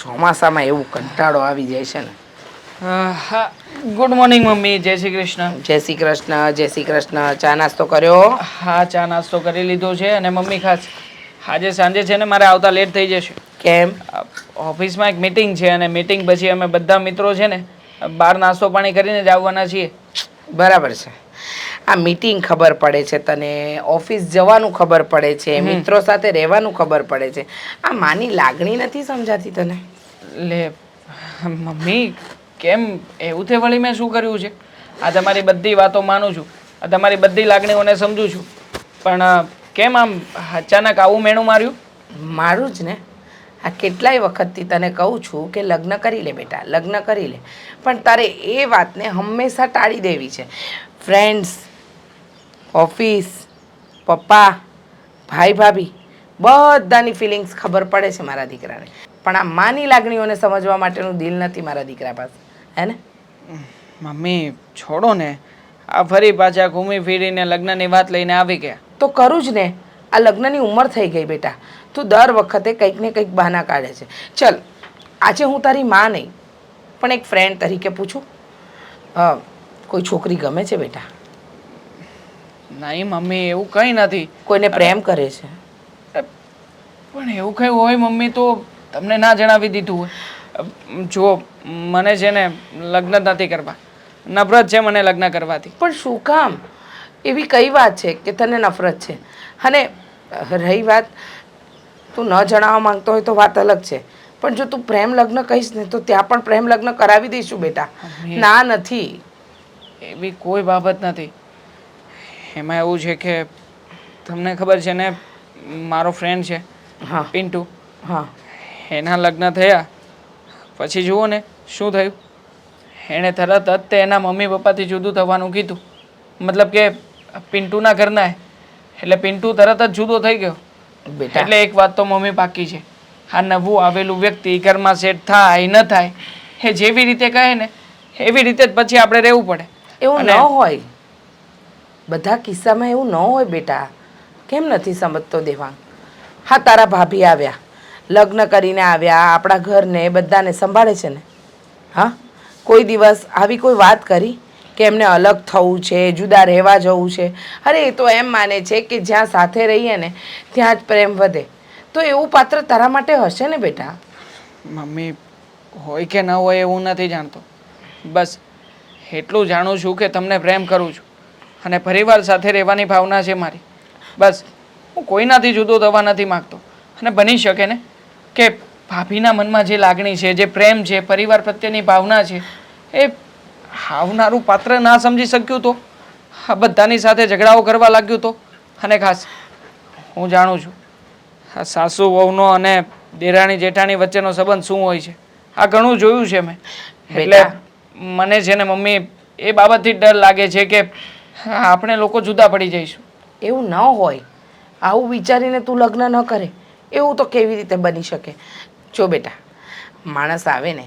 ચોમાસામાં એવું કંટાળો આવી જાય છે ને. હા ગુડ મોર્નિંગ મમ્મી. જય શ્રી કૃષ્ણ. જય શ્રી કૃષ્ણ, જય શ્રી કૃષ્ણ. ચા નાસ્તો કર્યો? હા ચા નાસ્તો કરી લીધો છે. અને મમ્મી ખાસ આજે સાંજે છે ને મારે આવતા લેટ થઈ જશે. કેમ? ઓફિસમાં એક મીટિંગ છે અને મીટિંગ પછી અમે બધા મિત્રો છે ને બહાર નાસ્તો પાણી કરીને જ આવવાના છીએ. બરાબર છે. આ મીટિંગ ખબર પડે છે તને, ઓફિસ જવાનું ખબર પડે છે, મિત્રો સાથે રહેવાનું ખબર પડે છે. આ માની લાગણી નથી સમજાતી તને? લે મમ્મી કેમ એવું તે વળી મેં શું કર્યું છે? આ તમારી બધી વાતો માનું છું, આ તમારી બધી લાગણીઓને સમજું છું, પણ કેમ આમ અચાનક આવું મેણું માર્યું? મારું જ ને. આ કેટલાય વખતથી તને કહું છું કે લગ્ન કરી લે બેટા, લગ્ન કરી લે, પણ તારે એ વાતને હંમેશા ટાળી દેવી છે. ફ્રેન્ડ્સ, ઓફિસ, પપ્પા, ભાઈ ભાભી બધાની ફિલિંગ્સ ખબર પડે છે મારા દીકરાને, પણ આ માની લાગણીઓને સમજવા માટેનું દિલ નથી મારા દીકરા પાસે, હે ને? મમ્મી છોડો ને, આ ફરી પાછા ઘૂમી ફીરીને લગ્નની વાત લઈને આવી ગયા. તો કરું જ ને. આ લગ્નની ઉંમર થઈ ગઈ બેટા. તું દર વખતે કંઈક ને કંઈક બહાના કાઢે છે. ચલ, આજે હું તારી માં નહીં પણ એક ફ્રેન્ડ તરીકે પૂછું, કોઈ છોકરી ગમે છે બેટા? નહીં મમ્મી એવું કંઈ નથી. કોઈને પ્રેમ કરે છે? પણ એવું કંઈ હોય મમ્મી તો તમને ના જણાવી દીધું હોય. જો મને છે ને લગ્ન જ નથી કરવા, નફરત છે મને લગ્ન કરવાથી. પણ શું કામ? એવી કઈ વાત છે કે તને નફરત છે? અને રહી વાત તું ન જણાવવા માંગતો હોય તો વાત અલગ છે, પણ જો તું પ્રેમ લગ્ન કહીશ ને તો ત્યાં પણ પ્રેમ લગ્ન કરાવી દઈશું બેટા. ના નથી. એવી કોઈ બાબત નથી. એમાં એવું છે કે તમને ખબર છે ને મારો ફ્રેન્ડ છે હા પિન્ટુ, હા એના લગ્ન થયા પછી જુઓ ને શું થયું. એણે તરત જ તે એના મમ્મી પપ્પાથી જુદું થવાનું કીધું. મતલબ કે પિન્ટુના ઘરના એટલે પિન્ટુ તરત જ જુદો થઈ ગયો. બેટા એટલે એક વાત તો મમ્મી પાકી છે, આ નવું આવેલું વ્યક્તિ ઘરમાં સેટ થાય ન થાય એ જેવી રીતે કહે ને એવી રીતે જ પછી આપણે રહેવું પડે. એવું ન હોય. બધા કિસ્સામાં એવું ન હોય બેટા. કેમ નથી સમજતો દેવાંગ? હા, તારા ભાભી આવ્યા, લગ્ન કરીને આવ્યા, આપણા ઘરને બધાને સંભાળે છે ને? હા, કોઈ દિવસ આવી કોઈ વાત કરી કે એમને અલગ થવું છે, જુદા રહેવા જવું છે? અરે એ તો એમ માને છે કે જ્યાં સાથે રહીએ ને ત્યાં જ પ્રેમ વધે. તો એવું પાત્ર તારા માટે હશે ને બેટા? મમ્મી હોય કે ન હોય એવું નથી જાણતો, બસ એટલું જાણું છું કે તમને પ્રેમ કરું છું અને પરિવાર સાથે રહેવાની ભાવના છે મારી. બસ હું કોઈનાથી જુદો થવા નથી માગતો. અને બની શકે ને કે ભાભીના મનમાં જે લાગણી છે, જે પ્રેમ છે, પરિવાર પ્રત્યેની ભાવના છે, એ આવનારું પાત્ર ના સમજી શક્યું તો આ બધાની સાથે ઝઘડાઓ કરવા લાગ્યું તો. અને ખાસ હું જાણું છું આ સાસુ વહુનો અને દેરાણી જેઠાણી વચ્ચેનો સંબંધ શું હોય છે. આ ઘણું જોયું છે મેં. એટલે મને છે ને મમ્મી એ બાબતથી ડર લાગે છે કે આપણે લોકો જુદા પડી જઈશું. એવું ન હોય. આવું વિચારીને તું લગ્ન ન કરે એવું તો કેવી રીતે બની શકે? જો બેટા, માણસ આવે ને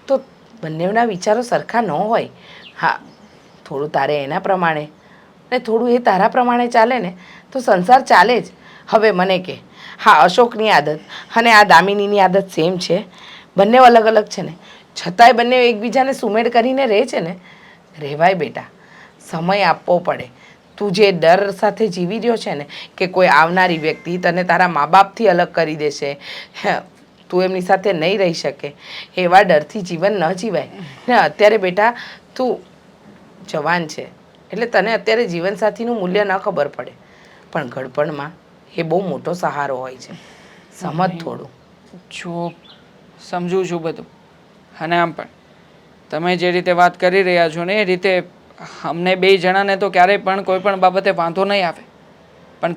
તો બંનેના વિચારો સરખા ન હોય. હા, થોડું તારે એના પ્રમાણે ને થોડું એ તારા પ્રમાણે ચાલે ને તો સંસાર ચાલે જ. હવે મને કે, હા, અશોકની આદત અને આ દામિનીની આદત સેમ છે? બંને અલગ અલગ છે ને, છતાંય બંને એકબીજાને સુમેળ કરીને રહે છે ને? રહેવાય બેટા, સમય આપવો પડે. તું જે ડર સાથે જીવી રહ્યો છે ને કે કોઈ આવનારી વ્યક્તિ તને તારા મા બાપથી અલગ કરી દેશે, તું એમની સાથે નહીં રહી શકે, એવા ડરથી જીવન ન જીવાય ને. અત્યારે બેટા તું જવાન છે એટલે તને અત્યારે જીવનસાથીનું મૂલ્ય ન ખબર પડે, પણ ઘડપણમાં એ બહુ મોટો સહારો હોય છે. સમજ થોડું. જો સમજું છું બધું. અને આમ પણ તમે જે રીતે વાત કરી રહ્યા છો ને એ રીતે અમને બે જણાને તો ક્યારેય પણ કોઈ પણ બાબતે વાંધો નહીં આવે, પણ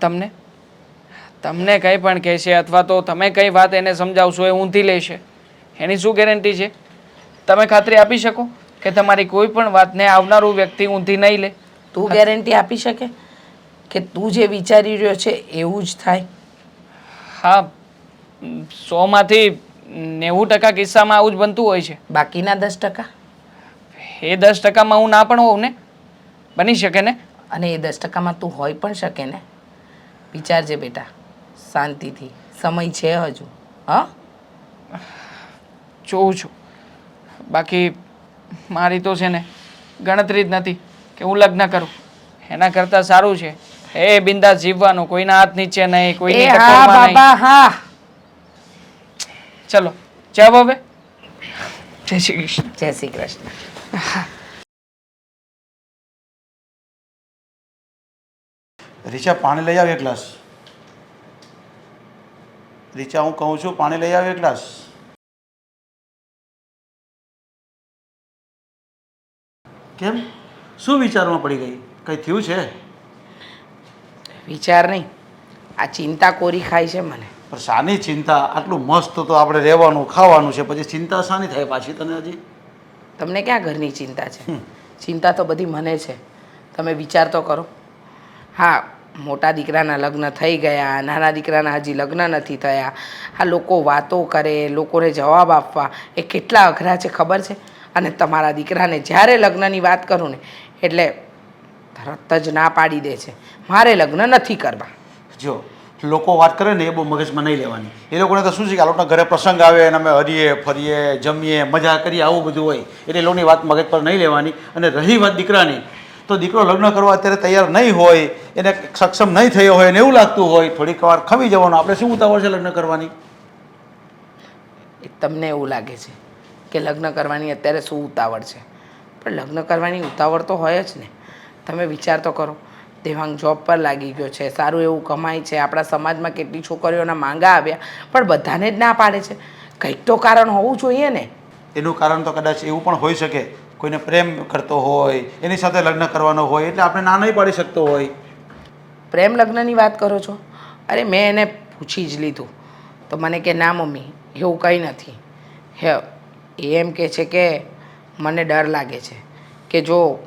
તમને કંઈ પણ કહેશે અથવા તો તમે કઈ વાત એને સમજાવશો એ ઊંધી લેશે એની શું ગેરંટી છે? તમે ખાતરી આપી શકો કે તમારી કોઈ પણ વાતને આવનારું વ્યક્તિ ઊંધી નહીં લે? તું ગેરંટી આપી શકે કે તું જે વિચારી રહ્યો છે એવું જ થાય? હા, 100% કિસ્સામાં આવું જ બનતું હોય છે. બાકીના 10%? એ 10%માં હું ના પણ હોઉં ને, બની શકે ને. અને એ 10%માં તું હોય પણ શકે ને. વિચારજે બેટા શાંતિથી, સમય છે હજુ. હા, જોઉં છું. બાકી મારી તો છે ને ગણતરી જ નથી કે હું લગ્ન કરું. એના કરતાં સારું છે એ બિંદાસ જીવવાનું, કોઈના હાથ નીચે નહીં, કોઈની એ હા ટકોરમાં નહીં. બાબા હા. ચલો જાવ હવે. જય શ્રી કૃષ્ણ. જય શ્રી કૃષ્ણ. રીચા પાણી લઈ આવ એક ગ્લાસ. રીચા હું કહું છું પાણી લઈ આવ એક ગ્લાસ. કેમ શું વિચારમાં પડી ગઈ? કંઈ થયું છે? વિચાર નહીં, આ ચિંતા કોરી ખાય છે મને. પણ શાની ચિંતા? આટલું મસ્ત તો આપણે રહેવાનું ખાવાનું છે, પછી ચિંતા શાની થાય પાછી તને હજી? તમને ક્યાં ઘરની ચિંતા છે? ચિંતા તો બધી મને છે. તમે વિચાર તો કરો. હા, મોટા દીકરાના લગ્ન થઈ ગયા, નાના દીકરાના હજી લગ્ન નથી થયા. આ લોકો વાતો કરે, લોકોને જવાબ આપવા એ કેટલા અઘરા છે ખબર છે? અને તમારા દીકરાને જ્યારે લગ્નની વાત કરું ને એટલે તરત જ ના પાડી દે છે, મારે લગ્ન નથી કરવા. જો લોકો વાત કરે ને એ બહુ મગજમાં નહીં લેવાની. એ લોકોને તો શું છે કે આ લોકોના ઘરે પ્રસંગ આવે અને અમે હરીએ ફરીએ જમીએ મજા કરીએ આવું બધું હોય, એટલે એ લોકોની વાત મગજ પર નહીં લેવાની. અને રહી વાત દીકરાની, તો દીકરો લગ્ન કરવા અત્યારે તૈયાર નહીં હોય, એને સક્ષમ નહીં થયો હોય અને એવું લાગતું હોય, થોડીક વાર ખમી જવાનું. આપણે શું ઉતાવળ છે લગ્ન કરવાની? તમને એવું લાગે છે કે લગ્ન કરવાની અત્યારે શું ઉતાવળ છે? પણ લગ્ન કરવાની ઉતાવળ તો હોય જ ને. તમે વિચાર તો કરો, દેવાંગ જોબ પર લાગી ગયો છે, સારું એવું કમાય છે, આપણા સમાજમાં કેટલી છોકરીઓના માંગા આવ્યા પણ બધાને જ ના પાડે છે. કંઈક તો કારણ હોવું જોઈએ ને. એનું કારણ તો કદાચ એવું પણ હોઈ શકે, કોઈને પ્રેમ કરતો હોય, એની સાથે લગ્ન કરવાનો હોય, એટલે આપણે ના નહીં પાડી શકતો હોય. પ્રેમ લગ્નની વાત કરો છો? અરે મેં એને પૂછી જ લીધું તો મને કે ના મમ્મી એવું કંઈ નથી. હે એ એમ કહે છે કે મને ડર લાગે છે કે જો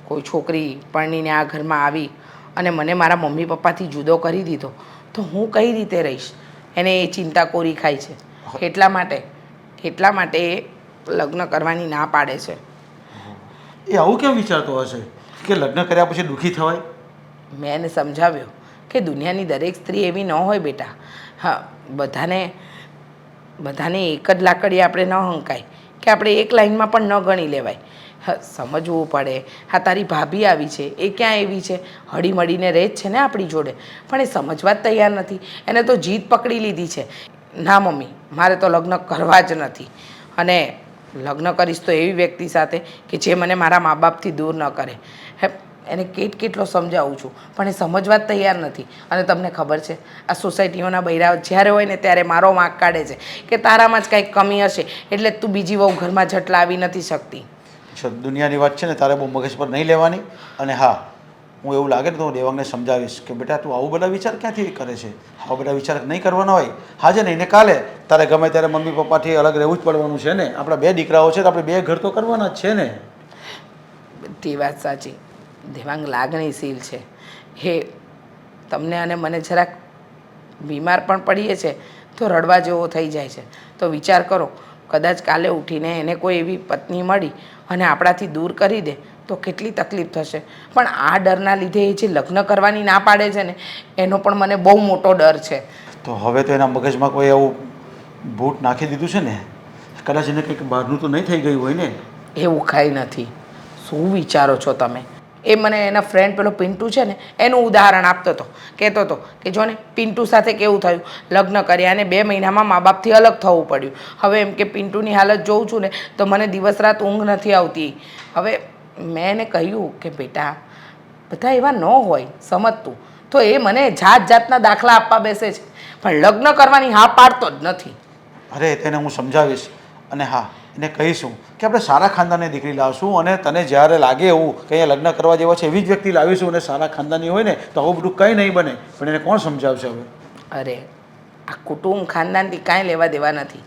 કોઈ છોકરી પરણીને આ ઘરમાં આવી અને મને મારા મમ્મી પપ્પાથી જુદો કરી દીધો તો હું કઈ રીતે રહીશ. એને એ ચિંતા કોરી ખાય છે. એટલા માટે એ લગ્ન કરવાની ના પાડે છે. એ આવું કેમ વિચારતો હશે કે લગ્ન કર્યા પછી દુઃખી થવાય? મેં એને સમજાવ્યો કે દુનિયાની દરેક સ્ત્રી એવી ન હોય બેટા. હા, બધાને એક જ લાકડી આપણે ન હંકાય કે આપણે એક લાઈનમાં પણ ન ગણી લેવાય. હા, સમજવું પડે. હા, તારી ભાભી આવી છે એ ક્યાં એવી છે, હળી મળીને રહે જ છે ને આપણી જોડે, પણ એ સમજવા જ તૈયાર નથી. એને તો જીદ પકડી લીધી છે. ના મમ્મી મારે તો લગ્ન કરવા જ નથી, અને લગ્ન કરીશ તો એવી વ્યક્તિ સાથે કે જે મને મારા મા બાપથી દૂર ન કરે. એને કેટલો સમજાવું છું પણ એ સમજવા જ તૈયાર નથી. અને તમને ખબર છે આ સોસાયટીઓના બૈરાઓ જ્યારે હોય ને ત્યારે મારો વાંક કાઢે છે કે તારામાં જ કંઈક કમી હશે એટલે તું બીજી વહુ ઘરમાં ઝટ લાવી નથી શકતી. દુનિયાની વાત છે ને તારે બહુ મગજ પર નહીં લેવાની. અને હા, હું એવું લાગે ને તો હું દેવાંગને સમજાવીશ કે બેટા તું આવું બધા વિચાર ક્યાંથી કરે છે, આવા બધા વિચાર નહીં કરવાના હોય. હાજે નહીં ને કાલે તારે ગમે ત્યારે મમ્મી પપ્પાથી અલગ રહેવું જ પડવાનું છે ને. આપણા બે દીકરાઓ છે તો આપણે બે ઘર તો કરવાના જ છે ને. બધી વાત સાચી. દેવાંગ લાગણીશીલ છે. હે તમને અને મને જરાક બીમાર પણ પડીએ છે તો રડવા જેવો થઈ જાય છે. તો વિચાર કરો, કદાચ કાલે ઉઠીને એને કોઈ એવી પત્ની મળી અને આપણાથી દૂર કરી દે તો કેટલી તકલીફ થશે. પણ આ ડરના લીધે એ જે લગ્ન કરવાની ના પાડે છે ને એનો પણ મને બહુ મોટો ડર છે. તો હવે તો એના મગજમાં કોઈ એવું ભૂત નાખી દીધું છે ને, કદાચ એને કંઈક બહારનું તો નહીં થઈ ગયું હોય ને. એવું કાંઈ નથી. શું વિચારો છો તમે? એ મને એના ફ્રેન્ડ પેલો પિન્ટુ છે ને એનું ઉદાહરણ આપતો હતો. કહેતો હતો કે જો ને પિન્ટુ સાથે કેવું થયું, લગ્ન કર્યા અને 2 મહિનામાં મા બાપથી અલગ થવું પડ્યું. હવે એમ કે પિન્ટુની હાલત જોઉં છું ને તો મને દિવસ રાત ઊંઘ નથી આવતી. હવે મેં એને કહ્યું કે બેટા બધા એવા ન હોય, સમજતું. તો એ મને જાતના દાખલા આપવા બેસે છે પણ લગ્ન કરવાની હા પાડતો જ નથી. અરે તેને હું સમજાવીશ. અને હા, એને કહીશું કે આપણે સારા ખાનદાનની દીકરી લાવશું અને તને જ્યારે લાગે એવું કે અહીંયા લગ્ન કરવા જેવા છે એવી જ વ્યક્તિ લાવીશું અને સારા ખાનદાની હોય ને તો આવું બધું કંઈ નહીં બને. પણ એને કોણ સમજાવશે હવે? અરે આ કુટુંબ ખાનદાનથી કાંઈ લેવા દેવા નથી.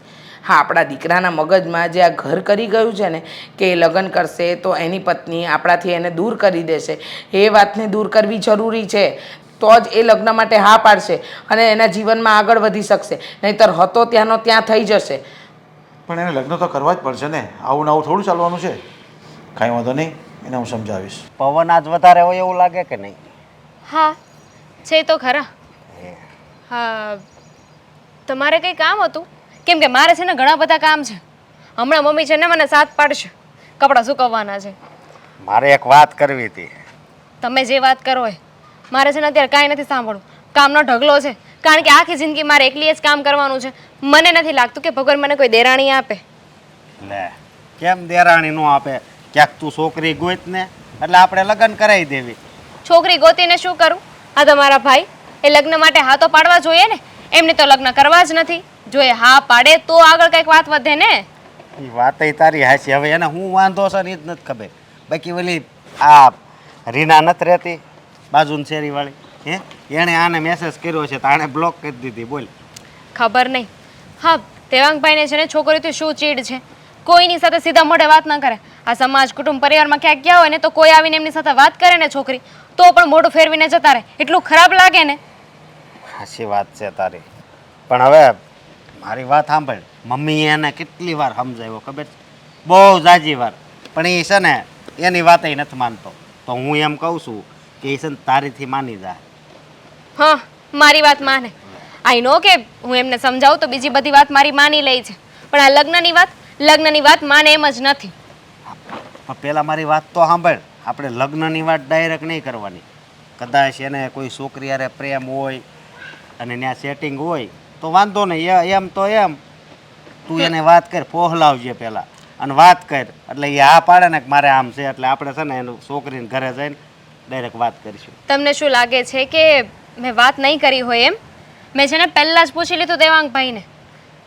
હા, આપણા દીકરાના મગજમાં જે આ ઘર કરી ગયું છે ને કે એ લગ્ન કરશે તો એની પત્ની આપણાથી એને દૂર કરી દેશે, એ વાતને દૂર કરવી જરૂરી છે. તો જ એ લગ્ન માટે હા પાડશે અને એના જીવનમાં આગળ વધી શકશે. નહીંતર હતો ત્યાંનો ત્યાં થઈ જશે. પણ એને લગ્ન તો કરવા જ પડશે ને. આવું ને આવું થોડું ચાલવાનું છે. કાંઈ વાંધો નહીં, એને હું સમજાવીશ. પવન આજ વધારે હોય એવું લાગે કે નહીં? હા છે તો ખરા. હા તમારે કંઈ કામ હતું? કેમ કે મારે છે ને ઘણા બધા કામ છે. હમણાં મમ્મી છે ને મને સાથ પાડશે કપડાં સુકવવાના છે. મારે એક વાત કરવી હતી. તમે જે વાત કરો એ મારે છે ને અત્યારે કાંઈ નથી સાંભળવું. કામનો ઢગલો છે, કારણ કે આખી જિંદગી મારે એકલીએ જ કામ કરવાનું છે. મને નથી લાગતું કે ભગવાન મને કોઈ દેરાણી આપે. લે કેમ દેરાણી નો આપે? ક્યાંક તું છોકરી ગોત ને એટલે આપણે લગ્ન કરાવી દેવી. છોકરી ગોતીને શું કરું? આ તમારા ભાઈ એ લગ્ન માટે હા તો પાડવા જોઈએ ને. એમને તો લગ્ન કરવા જ નથી. જો એ હા પાડે તો આગળ કંઈક વાત વધે ને. એ વાતય તારી હાચી. હવે એને હું વાંધો છે ને એ જ નથી ખબર. બાકી ઓલી આ રીના નથી રહેતી બાજુની શેરીવાળી, હે એણે આને મેસેજ કર્યો છે તો આણે બ્લોક કરી દીધી. બોલ. ખબર નહીં. હા, દેવાંગભાઈને છે ને છોકરીથી શું ચીડ છે. કોઈની સાથે સીધા મોઢે વાત ન કરે. આ સમાજ કુટુંબ પરિવારમાં ક્યાંક ગયા હોય ને તો કોઈ આવીને એમની સાથે વાત કરે ને છોકરી તો પણ મોઢું ફેરવીને જતા રહે. એટલું ખરાબ લાગે ને. સાચી વાત છે તારી. પણ હવે મારી વાત સાંભળ. મમ્મીએ એને કેટલી વાર સમજાવ્યો ખબર છે? બહુ જાજી વાર. પણ એ છે ને એની વાતય નથી માનતો. તો હું એમ કહું છું કે એ છે ને તારીથી માની જાય. હા, મારી વાત માને. આઈ નો કે હું એમને સમજાવું તો બીજી બધી વાત મારી માની લે છે, પણ આ લગ્નની વાત માને એમ જ નથી. પણ પહેલાં મારી વાત તો સાંભળ. આપણે લગ્નની વાત ડાયરેક્ટ નહીં કરવાની. કદાચ એને કોઈ છોકરી હારે પ્રેમ હોય અને ત્યાં સેટિંગ હોય તો વાંધો નહીં. એમ તો એમ તું એને વાત કર, પહોલાવજે પહેલાં અને વાત કર. એટલે એ હા પાડે ને કે મારે આમ છે એટલે આપણે છે ને એનું છોકરીને ઘરે જઈને ડાયરેક્ટ વાત કરીશું. તમને શું લાગે છે કે મેં વાત નહીં કરી હોય એમ? મેં છે ને પહેલાં જ પૂછી લીધું દેવાંગભાઈને,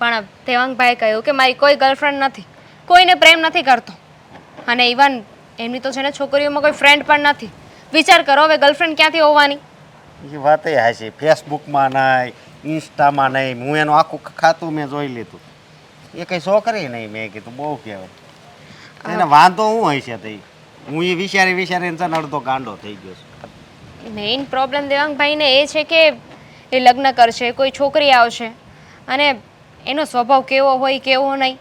પણ દેવાંગભાઈએ કહ્યું કે મારી કોઈ ગર્લફ્રેન્ડ નથી, કોઈને પ્રેમ નથી કરતો. અને ઇવન એમની તો છે ને છોકરીઓમાં કોઈ ફ્રેન્ડ પણ નથી. વિચાર કરો હવે ગર્લફ્રેન્ડ ક્યાંથી હોવાની? એ વાત એ હાચી. ફેસબુકમાં નહીં, ઇન્સ્ટામાં નહીં. હું એનું આખું ખાતું મેં જોઈ લીધું. એ કંઈ છોકરી નહીં. મેં કીધું બહુ કહેવાય. એને વાંધો શું હોય છે તો હું એ વિચારીને છે ને અડધો ગાંડો થઈ ગયો છું. મેઇન પ્રોબ્લેમ દેવાંગભાઈને એ છે કે એ લગ્ન કરશે, કોઈ છોકરી આવશે અને એનો સ્વભાવ કેવો હોય કેવો નહીં,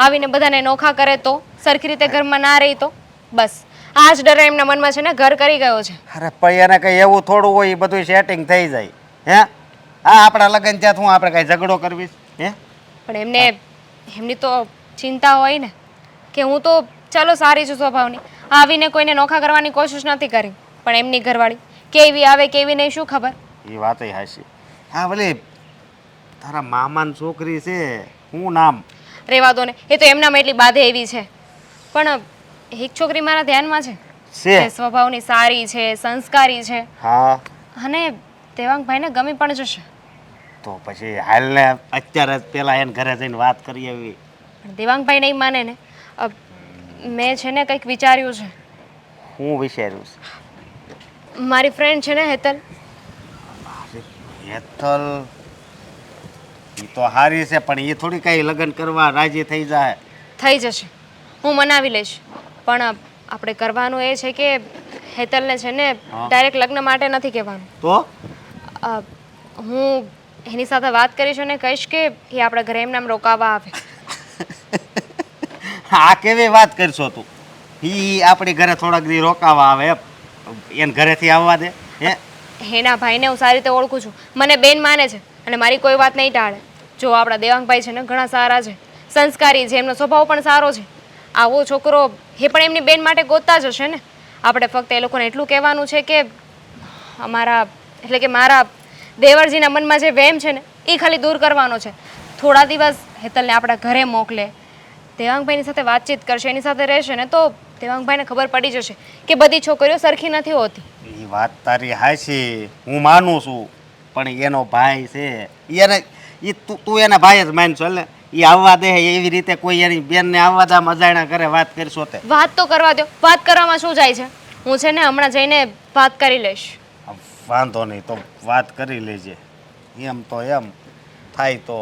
આવીને બધાને નોખા કરે તો, સરખી રીતે ઘરમાં ના રહી તો, બસ આ જ ડર એમના મનમાં છે ને ઘર કરી ગયો છે. અરે પછી એને કંઈ એવું થોડું હોય એ બધું સેટિંગ થઈ જાય. હે હા આપણા લગ્ન ત્યાં હું આપણે કાંઈ ઝઘડો કરવીશ? હે પણ એમની તો ચિંતા હોય ને કે હું તો ચાલો સારી છું સ્વભાવની, આવીને કોઈને નોખા કરવાની કોશિશ નથી કરી, પણ એમની ઘરવાળી કેવી આવે કેવી નહીં શું ખબર. એ વાતય હાચી. હા ભલે તારા મામાની છોકરી છે, શું નામ? રહેવા દો ને, એ તો એમનામાં એટલી બાધે એવી છે. પણ એક છોકરી મારા ધ્યાનમાં છે, જે સ્વભાવની સારી છે, સંસ્કારી છે. હા અને દેવાંગભાઈને ગમી પણ જશે. તો પછી હાલને અત્યારે જ પેલા એને ઘરે જઈને વાત કરી આવી. પણ દેવાંગભાઈ નહીં માને ને. મેં છે ને કંઈક વિચાર્યું છે. હું વિચાર્યું છે? મારી ફ્રેન્ડ છે ને હેતલ. હેતલ એ તો હારી છે પણ એ થોડી કઈ લગ્ન કરવા રાજી થઈ જાય. થઈ જશે, હું મનાવી લઈશ. પણ આપણે કરવાનું એ છે કે હેતલને છે ને ડાયરેક્ટ લગ્ન માટે નથી કહેવાનું. તો હું એની સાથે વાત કરીશ અને કહીશ કે એ આપણા ઘરે એમ નામ રોકાવા આવે. આ કેવી વાત કરશો તું? એ આપણી ઘરે થોડાક દી રોકાવા આવે એને ઘરેથી આવવા દે? એના ભાઈને હું સારી રીતે ઓળખું છું, મને બેન માને છે અને મારી કોઈ વાત નહીં ટાળે. જો આપણા દેવાંગભાઈ છે ને ઘણા સારા છે, સંસ્કારી છે, એમનો સ્વભાવ પણ સારો છે. આવો છોકરો એ પણ એમની બેન માટે ગોતતા જ હશે ને. આપણે ફક્ત એ લોકોને એટલું કહેવાનું છે કે મારા દેવરજીના મનમાં જે વહેમ છે ને એ ખાલી દૂર કરવાનો છે. થોડા દિવસ હેતલને આપણા ઘરે મોકલે, દેવાંગભાઈની સાથે વાતચીત કરશે, એની સાથે રહેશે ને તો દેવાંગભાઈને ખબર પડી જશે કે બધી છોકરીઓ સરખી નથી હોતી. એ વાત તારી હાચી, હું માનું છું. પણ એનો ભાઈ છે એને તું એના ભાઈ જ માનશો એટલે એ આવવા દે એવી રીતે કોઈ એની બેનને આવવા દે અજાણ્યા કરે વાત કરશો તે? વાત તો કરવા દો. વાત કરવામાં શું જાય છે? હું છે ને હમણાં જઈને વાત કરી લઈશ. વાંધો નહીં, તો વાત કરી લેજે. એમ તો એમ થાય તો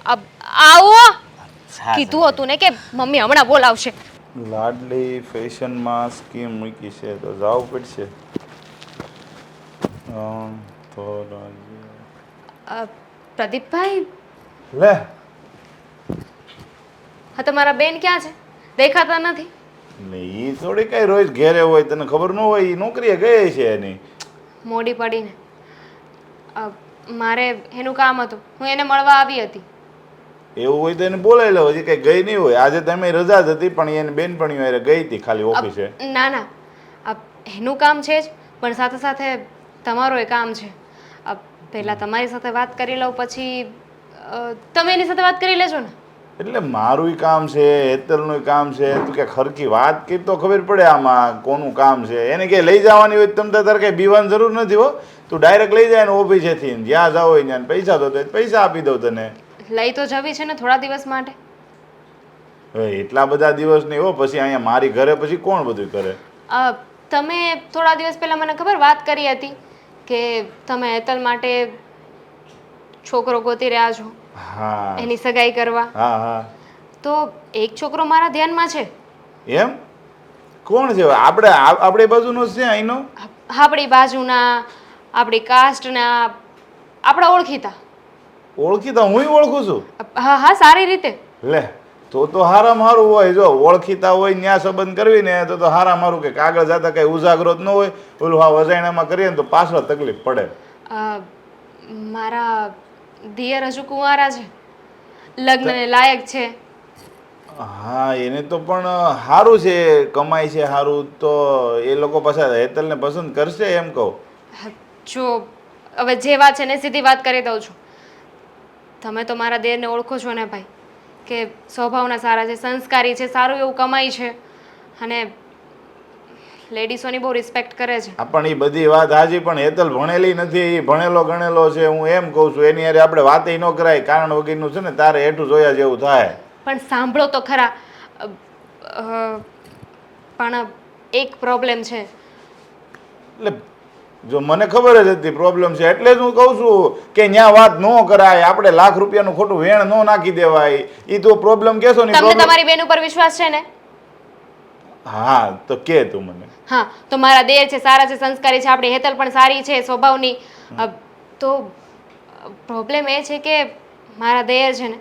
આવો કીધું હતું ને કે મમ્મી હમણાં બોલાવશે. લાડલી ફેશનમાં સ્કીમ મૂકી છે તો જવું પડશે. પ્રદીપભાઈ, લે હા તમારા બેન ક્યાં છે? દેખાતા નથી. ને એ થોડી કઈ રોજ ઘેરે હોય, તને ખબર ન હોય? એ નોકરીએ ગઈ છે એની. મોડી પડીને મારે એનું કામ હતું, હું એને મળવા આવી હતી. એવું હોય તો એને બોલાવી લો, હજી કંઈ ગઈ નહીં હોય. આજે તમે રજા જ હતી પણ એની બેનપણીઓ હારે ગઈ હતી ખાલી ઓફિસે. ના ના, એનું કામ છે જ, પણ સાથે સાથે તમારું એ કામ છે. પહેલાં તમારી સાથે વાત કરી લઉં, પછી તમે એની સાથે વાત કરી લેજો ને. એટલે મારું કામ છે, હેતલનું કામ છે, તું કે ખરખી વાત કરી તો ખબર પડે આમાં કોનું કામ છે. એને કે લઈ જવાની હોય તમે તારે કંઈ બીવાની જરૂર નથી હો. તું ડાયરેક્ટ લઈ જાય ને ઓફિસેથી, જ્યાં જાવ હોય ત્યાં પૈસા તો પૈસા આપી દઉં તને. લઈ તો જવી છે ને થોડા દિવસ માટે. હવે એટલા બધા દિવસ નહીં હો, પછી અહીંયા મારી ઘરે પછી કોણ બધું કરે. તમે થોડા દિવસ પહેલાં મને ખબર વાત કરી હતી કે તમે હેતલ માટે છોકરો ગોતી રહ્યા છો, હા એની સગાઈ કરવા. હા હા. તો એક છોકરો મારા ધ્યાનમાં છે. એમ કોણ છે? આપણે બાજુનો છે અહીંનો? આપણી બાજુના, આપણી કાસ્ટના, આપણા ઓળખીતા. ઓળખીતા હું ઓળખું છું. હા હા, સારી રીતે. લે તો હારામાં હારું હોય. જો ઓળખીતા હોય ન્યા સંબંધ કરવી ને તો હારા મારું કે કાગળ જાતા કઈ ઉજાગરો જ ન હોય. ઓલું હા વજાયણામાં કરીએ ને તો પાછળ તકલીફ પડે. મારા દિયર હજુ કુંવારા છે, લગ્નને લાયક છે. હા એને તો પણ સારું છે, કમાય છે સારું, તો એ લોકો પાછા હેતલને પસંદ કરશે એમ કહું. જો હવે જે વાત છે ને સીધી વાત કરી દઉં છું. તમે તો મારા દેરને ઓળખો છો ને ભાઈ, કે સ્વભાવના સારા છે, સંસ્કારી છે, સારું એવું કમાય છે અને લેડીસોની બહુ રિસ્પેક્ટ કરે છે. પણ એ બધી વાત હાજી, પણ હેતલ ભણેલી નથી, એ ભણેલો ગણેલો છે. હું એમ કહું છું એની હારે આપણે વાતે ન કરાય, કારણ વગરનું છે ને તારે હેઠું જોયા જેવું થાય. પણ સાંભળો તો ખરા. પણ એક પ્રોબ્લેમ છે. એટલે જો મને ખબર જ હતી પ્રોબ્લેમ છે, એટલે જ હું કહું છું કે ન્યા વાત ન કરાય. આપણે લાખ રૂપિયાનું ખોટું વેણ ન નાખી દેવાય. એ તો પ્રોબ્લેમ કેશો ને. તમને તમારી બેન ઉપર વિશ્વાસ છે ને? હા તો કે તું મને. હા તો મારા દેર છે, સારા છે, સંસ્કારી છે, આપણી હેતલ પણ સારી છે સ્વભાવની. તો પ્રોબ્લેમ એ છે કે મારા દેર છે ને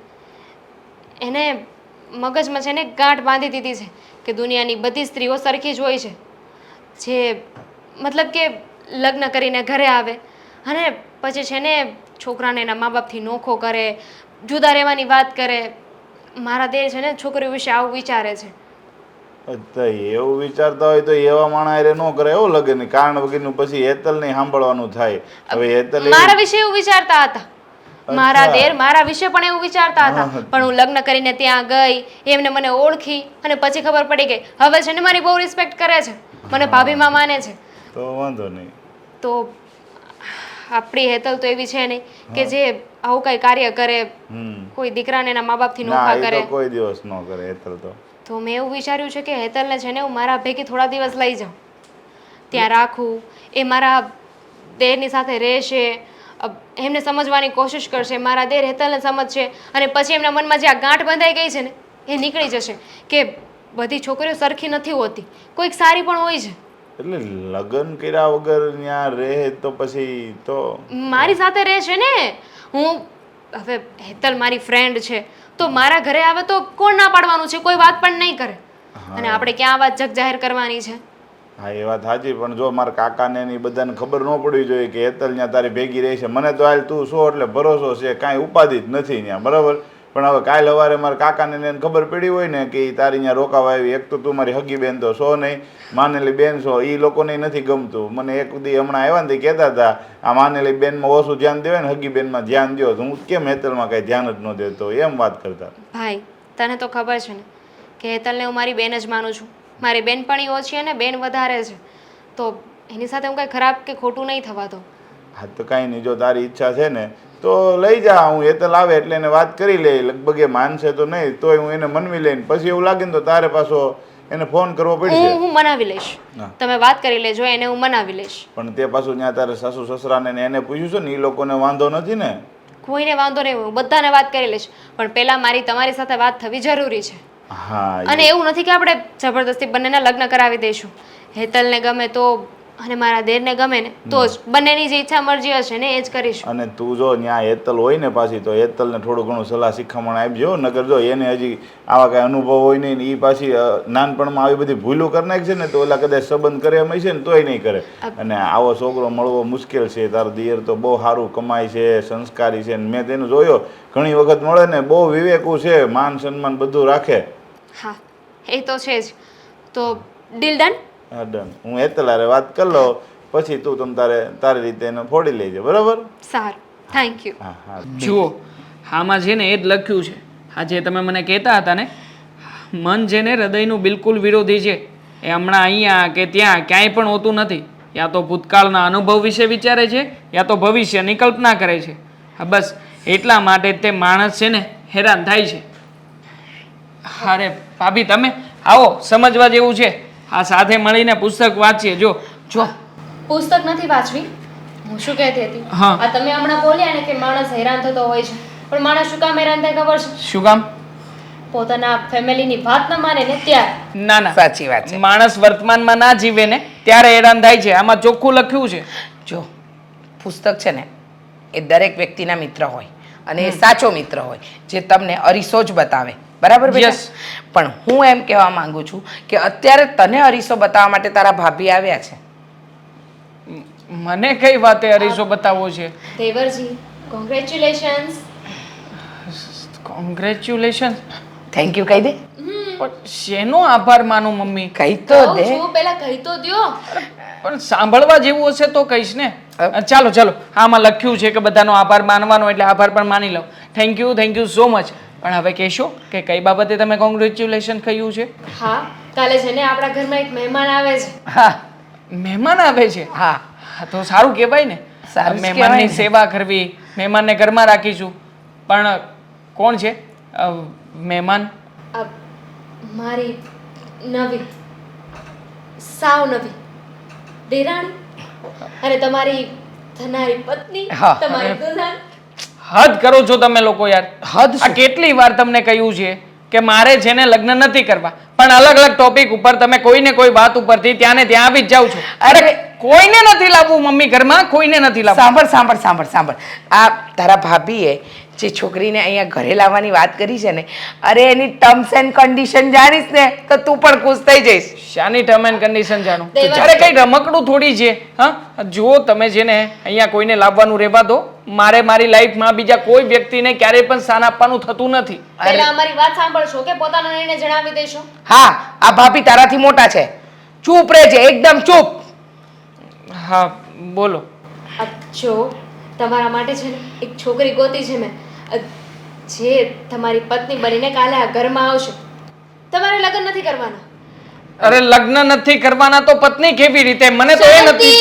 એને મગજમાં છે ને ગાંઠ બાંધી દીધી છે કે દુનિયાની બધી સ્ત્રીઓ સરખી જ હોય છે. જે મતલબ કે લગ્ન કરીને ઘરે આવે અને પછી છે ને છોકરાને એના મા બાપથી નોખો કરે, જુદા રહેવાની વાત કરે. મારા દેર છે ને છોકરીઓ વિશે આવું વિચારે છે. એવું વિચારતા હોય તો એવા માણસ હારે ન કરે એવું લગે ને, કારણ વગરનું પછી હેતલ નહીં સાંભળવાનું થાય. હવે હેતલ મારા વિશે એવું વિચારતા હતા. મારા દેર મારા વિશે પણ એવું વિચારતા હતા, પણ હું લગ્ન કરીને ત્યાં ગઈ, એમને મને ઓળખી અને પછી ખબર પડી ગઈ. હવે છે ને મારી બહુ રિસ્પેક્ટ કરે છે, મને ભાભીમાં માને છે. તો વાંધો નહીં. તો આપણી હેતલ તો એવી છે નહીં કે જે આવું કઈ કાર્ય કરે, કોઈ દીકરાને એના મા બાપથી નોખા કરે. કોઈ દિવસ ન કરે હેતલ તો મેં એવું વિચાર્યું છે કે હેતલને છે ને હું મારા ભેગી થોડા દિવસ લઈ જાઉં, ત્યાં રાખું, એ મારા દેરની સાથે રહેશે, એમને સમજવાની કોશિશ કરશે, મારા દેર હેતલને સમજશે અને પછી એમના મનમાં જે આ ગાંઠ બંધાઈ ગઈ છે ને એ નીકળી જશે કે બધી છોકરીઓ સરખી નથી હોતી, કોઈક સારી પણ હોય છે. એટલે લગ્ન કર્યા વગર ત્યાં રહે તો પછી તો મારી સાથે રહેશે ને. હું હવે હેતલ મારી ફ્રેન્ડ છે તો મારા ઘરે આવે તો કોણ ના પાડવાનું છે? કોઈ વાત પણ નહીં કરે. અને આપણે ક્યાં વાત જગ જાહેર કરવાની છે? હા એ વાત સાચી, પણ જો મારા કાકાને ની બધાને ખબર ન પડવી જોઈએ કે હેતલ ત્યાં તારી ભેગી રહી છે. મને તો હાલ તું છો એટલે ભરોસો છે, કાંઈ ઉપાધિ જ નથી ત્યાં, બરાબર. પણ હવે કાલે સવારે મારા કાકાને એને ખબર પડી હોય ને કે તારી ત્યાં રોકાવા આવી, એક તો તું મારી હગી બેન તો છો નહીં, માનેલી બેન છો, એ લોકોને નથી ગમતું. મને એક દી હમણાં આવ્યા ને તે કહેતા હતા આ માનેલી બેનમાં ઓછું ધ્યાન દેવાય ને હગી બેનમાં ધ્યાન દો. હું કેમ હેતલમાં કાંઈ ધ્યાન જ ન દેતો એમ વાત કરતા. ભાઈ તને તો ખબર છે ને કે હેતલને હું મારી બેન જ માનું છું. મારી બેનપણી ઓછી અને બેન વધારે છે, તો એની સાથે હું કાંઈ ખરાબ કે ખોટું નહીં થવા દઉં. હા તો કાંઈ નહીં, જો તારી ઈચ્છા છે ને તો લઈ જા. હું હેતલ આવે એટલે એને વાત કરી લે, લગભગ એ માનશે તો નહીં, તોય હું એને મનવી લઈને પછી એવું લાગે ને તો તારે પાછો એને ફોન કરવો પડશે. હું મનાવી લઈશ, તમે વાત કરી લેજો, એને હું મનાવી લઈશ. પણ તે પાછું ત્યાં તારે સાસુ સસરાને ને એને પૂછ્યું છે ને, એ લોકોને વાંધો નથી ને? કોઈને વાંધો નહીં, હું બધાને વાત કરી લઈશ, પણ પહેલાં મારી તમારી સાથે વાત થવી જરૂરી છે. હા અને એવું નથી કે આપણે જબરદસ્તી બંનેના લગ્ન કરાવી દઈશું. હેતલને ગમે તો અને મારા દેરને ગમે ને તો જ બંનેની જે ઈચ્છા મરજી હશે ને એ જ કરીશું. અને તું જો ત્યાં હેતલ હોય ને પાછી તો હેતલને થોડું ઘણું સલાહ શિખામણ આપજો. નગર જો એને હજી આવા કાંઈ અનુભવ હોય નહીં ને એ પાછી નાનપણમાં આવી બધી ભૂલો કરી નાખશે ને તો ઓલા કદાચ સંબંધ કરે એમ છે ને તોય નહીં કરે. અને આવો છોકરો મળવો મુશ્કેલ છે. તારો દિયર તો બહુ સારું કમાય છે, સંસ્કારી છે. મેં તેનું જોયો ઘણી વખત મળે ને બહુ વિવેકું છે, માન સન્માન બધું રાખે. હા એ તો છે જ. તો ડીલ ડન. હા ડન. હું હેતલ હારે વાત કરી લો પછી તું તારી રીતે એને ફોડી લેજે. બરાબર? સારું, થેન્ક યુ. હા હા. જુઓ આમાં છે ને એ જ લખ્યું છે. આ જે તમે મને કહેતા હતા ને, મન છે ને હૃદયનું બિલકુલ વિરોધી છે. એ હમણાં અહીંયા કે ત્યાં ક્યાંય પણ હોતું નથી. યા તો ભૂતકાળના અનુભવ વિશે વિચારે છે યા તો ભવિષ્યની કલ્પના કરે છે. હા બસ એટલા માટે તે માણસ છે ને હેરાન થાય છે. અરે ભાભી તમે આવો, સમજવા જેવું છે. આ સાથે મળીને પુસ્તક વાંચીએ. જો પુસ્તક નથી વાંચવી. હું શું કહેતી હતી, હા. આ તમે હમણાં બોલ્યા ને કે માણસ હેરાન થતો હોય છે, પણ માણસ શું કામ હેરાન થાય ખબર છે? શું કામ? પોતાના ફેમિલીની વાત ન માને ને ત્યારે. ના સાચી વાત છે. માણસ વર્તમાનમાં ના જીવે ને ત્યારે હેરાન થાય છે. આમાં ચોખ્ખું લખ્યું છે. જો પુસ્તક છે ને એ દરેક વ્યક્તિના મિત્ર હોય અને એ સાચો મિત્ર હોય જે તમને અરીસો જ બતાવે. બરાબર બેટા? Yes. પણ હું એમ કહેવા માંગુ છું કે અત્યારે તને અરીસો બતાવવા માટે તારા ભાભી આવ્યા છે. મને કઈ વાતે અરીસો બતાવવો છે? દેવરજી, કોંગ્રેચ્યુલેશન્સ. કોંગ્રેચ્યુલેશન. થેન્ક યુ કહી દે. પણ શેનો આભાર માનું મમ્મી? કહી તો દે. પહેલા કહી તો દ્યો. પણ સાંભળવા જેવું હશે તો કહીશ ને. ચાલો આમાં લખ્યું છે કે બધાનો આભાર માનવાનો, એટલે આભાર પણ માની લો. Thank you so much. પણ હવે કહેશો કે કઈ બાબતે તમે કોંગ્રેચ્યુલેશન કહ્યું છે? હા, કાલે છે ને આપણા ઘરમાં એક મહેમાન આવે છે. હા મહેમાન આવે છે? હા હા તો સારું કહેવાય ને. સારું જ કહેવાય મહેમાનની ને. સેવા કરવી, મહેમાનને ઘરમાં રાખીશું. પણ કોણ છે મહેમાન? આ મારી નવી, સાવ નવી દેરાણી અને તમારી થનારી પત્ની, હા. તમારી દુલ્હન. હદ કરો છો તમે લોકો યાર. હદ આ કેટલી વાર તમને કહ્યું છે કે મારે છે ને લગ્ન નથી કરવા, પણ અલગ અલગ ટોપિક ઉપર તમે કોઈને કોઈ વાત ઉપરથી ત્યાં ને ત્યાં આવી જ જાવ છો. અરે કોઈને નથી લાવવું મમ્મી ઘરમાં, કોઈને નથી લાવવું. સાંભળ. આ તારા ભાભીએ જે છોકરીને અહીંયા ઘરે લાવવાની વાત કરી છે ને, અરે એની ટર્મ્સ એન્ડ કન્ડિશન જાણીશ ને તો તું પણ ખુશ થઈ જઈશ. શાની ટર્મ એન્ડ કન્ડિશન જાણો? દેવા- અરે કઈ રમકડું થોડી છે. હા જુઓ તમે છે ને અહીંયા કોઈને લાવવાનું રહેવા દો. મારે મારી લાઈફમાં બીજા કોઈ વ્યક્તિને ક્યારેય પણ સ્થાન આપવાનું થતું નથી. પહેલા અમારી વાત સાંભળશો કે પોતાનો નિર્ણય જણાવી દેશો? હા, આ ભાભી તારાથી મોટા છે. ચૂપ રહેજે, એકદમ ચૂપ. હા બોલો. જો તમારા માટે છે ને એક છોકરી ગોતી છે મેં, જે તમારી પત્ની બનીને કાલે આ ઘરમાં આવશે. તમારે લગ્ન નથી કરવાના. અરે લગ્ન નથી કરવાના તો પત્ની કેવી રીતે? મને તો એ નથી.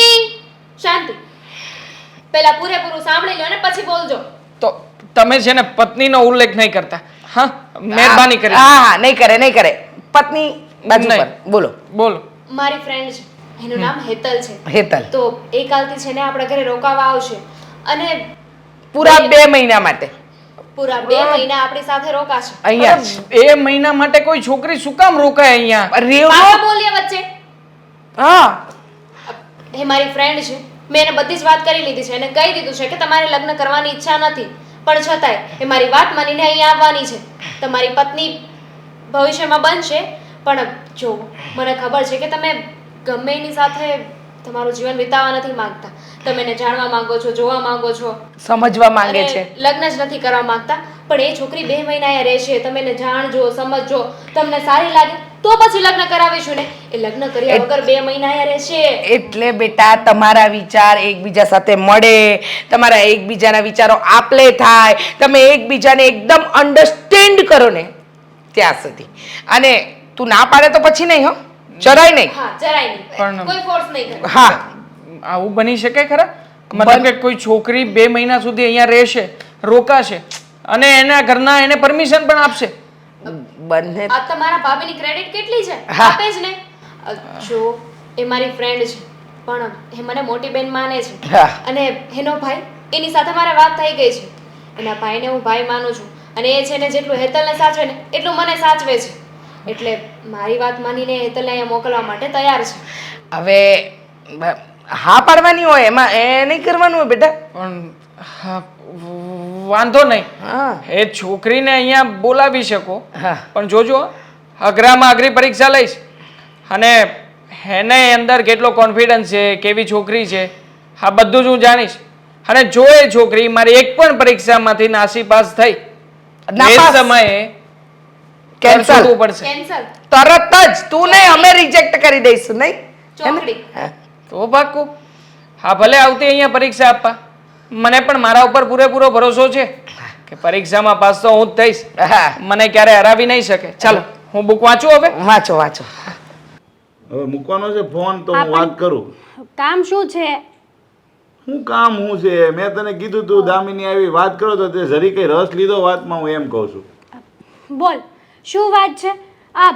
શાંતિ. પહેલા પૂરેપૂરું સાંભળી લો ને પછી બોલજો. તો તમે છે ને પત્નીનો ઉલ્લેખ નહીં કરતા. હા મહેરબાની કરી. હા, નહીં કરે. પત્ની બાજુ નહીં. પર બોલો. બોલો. મારી ફ્રેન્ડ છે, એનું નામ હેતલ છે. હેતલ. તો એ કાલથી છે ને આપણા ઘરે રોકાવા આવશે અને પૂરા 2 મહિના માટે પૂરા 2 મહિના આપણી સાથે રોકાશે. અહીંયા જ. એ મહિના માટે કોઈ છોકરી શું કામ રોકાય અહીંયા? પાછા બોલ્યા વચ્ચે. હા, એ મારી ફ્રેન્ડ છે, મેં એને બધી જ વાત કરી લીધી છે અને કહી દીધું છે કે તમારે લગ્ન કરવાની ઈચ્છા નથી, પણ છતાંય એ મારી વાત માનીને અહીંયા આવવાની છે. તમારી પત્ની ભવિષ્યમાં બનશે, પણ જો મને ખબર છે કે તમે ગમે એની સાથે તમારું જીવન વિતાવવા નથી માંગતા. તમે એને જાણવા માંગો છો, જોવા માંગો છો, સમજવા માંગે અને છે. લગ્ન જ નથી કરવા માંગતા. પણ એ છોકરી 2 મહિના અહીંયા રહેશે, તમે એને જાણજો, સમજજો, તમને સારી લાગે તો પછી લગ્ન કરાવીશું ને. એ લગ્ન કર્યા વગર 2 મહિના અહીંયા રહેશે. એટલે બેટા તમારા વિચાર એકબીજા સાથે મળે, તમારા એકબીજાના વિચારો આપલે થાય, તમે એકબીજાને એકદમ અન્ડરસ્ટેન્ડ કરો ને ત્યાં સુધી. અને તું ના પાડે તો પછી નહીં, હો જરાય નહીં. હા, જરાય નહીં. પણ- કોઈ ફોર્સ નહીં કરે. હા, આવું બની શકે ખરા? મતલબ કે કોઈ છોકરી 2 મહિના સુધી અહીંયા રહેશે, રોકાશે અને એના ઘરના એને પરમિશન પણ આપશે? બંને આ તમારા ભાભીની ક્રેડિટ કેટલી છે? હા. આપે જ ને. જો એ મારી ફ્રેન્ડ છે, પણ એ મને મોટી બેન માને છે. હા. અને એનો ભાઈ, એની સાથે મારે વાત થઈ ગઈ છે. એના ભાઈને હું ભાઈ માનું છું અને એ છે ને જેટલું હેતલને સાચવે ને એટલું મને સાચવે છે. એટલે મારી વાત માનીને હેતલને અહીંયા મોકલવા માટે તૈયાર છે. હવે હા પાડવાની હોય, એમાં એ નહીં કરવાનું હોય બેટા. પણ હા, વાંધો નહીં, હા એ છોકરીને અહીંયા બોલાવી શકો, હા પણ જોજો અઘરામાં અઘરી પરીક્ષા લઈશ અને એને અંદર કેટલો કોન્ફિડન્સ છે, કેવી છોકરી છે, આ બધું જ હું જાણીશ. અને જો એ છોકરી મારી એક પણ પરીક્ષામાંથી નાસીપાસ થઈ, નાપાસ. એ સમયે કેન્સલ છોડવું પડશે. કેન્સલ તરત જ. તું નહીં, અમે રિજેક્ટ કરી દઈશું નહીં. ચોકડી. હા. તો પાક્કું. હા, ભલે આવતી અહીંયા પરીક્ષા આપવા, મને પણ મારા ઉપર પૂરેપૂરો ભરોસો છે કે પરીક્ષામાં પાસ તો હું જ થઈશ. હા. મને ક્યારે હરાવી નહીં શકે. ચાલો હું બુક વાંચું હવે. વાંચો વાંચો. હવે મૂકવાનો છે ફોન, તો હું વાત કરું. કામ શું છે? શું કામ શું છે? મેં તને કીધું તું દામિની આવી વાત કરો તો તે જરી કઈ રસ લીધો વાતમાં, હું એમ કહું છું. બોલ, શું વાત છે? આ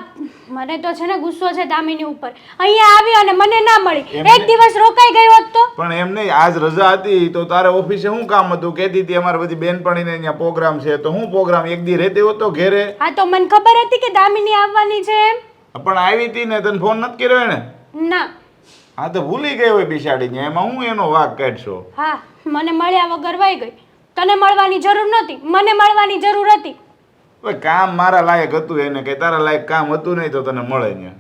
મને તો છે ને ગુસ્સો છે દામિની ઉપર. અહીંયા આવી અને મને ના મળી, એક દિવસ રોકાઈ ગઈ હોત તો. પણ એમ નહીં, આજ રજા હતી તો તારે ઓફિસે શું કામ હતું? કહેતી હતી અમારે બધી બેનપણીને અહીંયા પ્રોગ્રામ છે, તો શું પ્રોગ્રામ? એક દી રહેતી હોત તો ઘેરે. હા તો મને ખબર હતી કે દામિની આવવાની છે એમ. પણ આવી હતી ને, તને ફોન નથી કર્યો એને? ના. હા તો ભૂલી ગઈ હોય બિસાડીને, એમાં હું એનો વાંક કાઢશો? હા, મને મળ્યા વગર વહી ગઈ. તને મળવાની જરૂર નહોતી, મને મળવાની જરૂર હતી. હવે કામ મારા લાયક હતું એને, કે તારા લાયક કામ હતું નહીં તો તને મળે ને.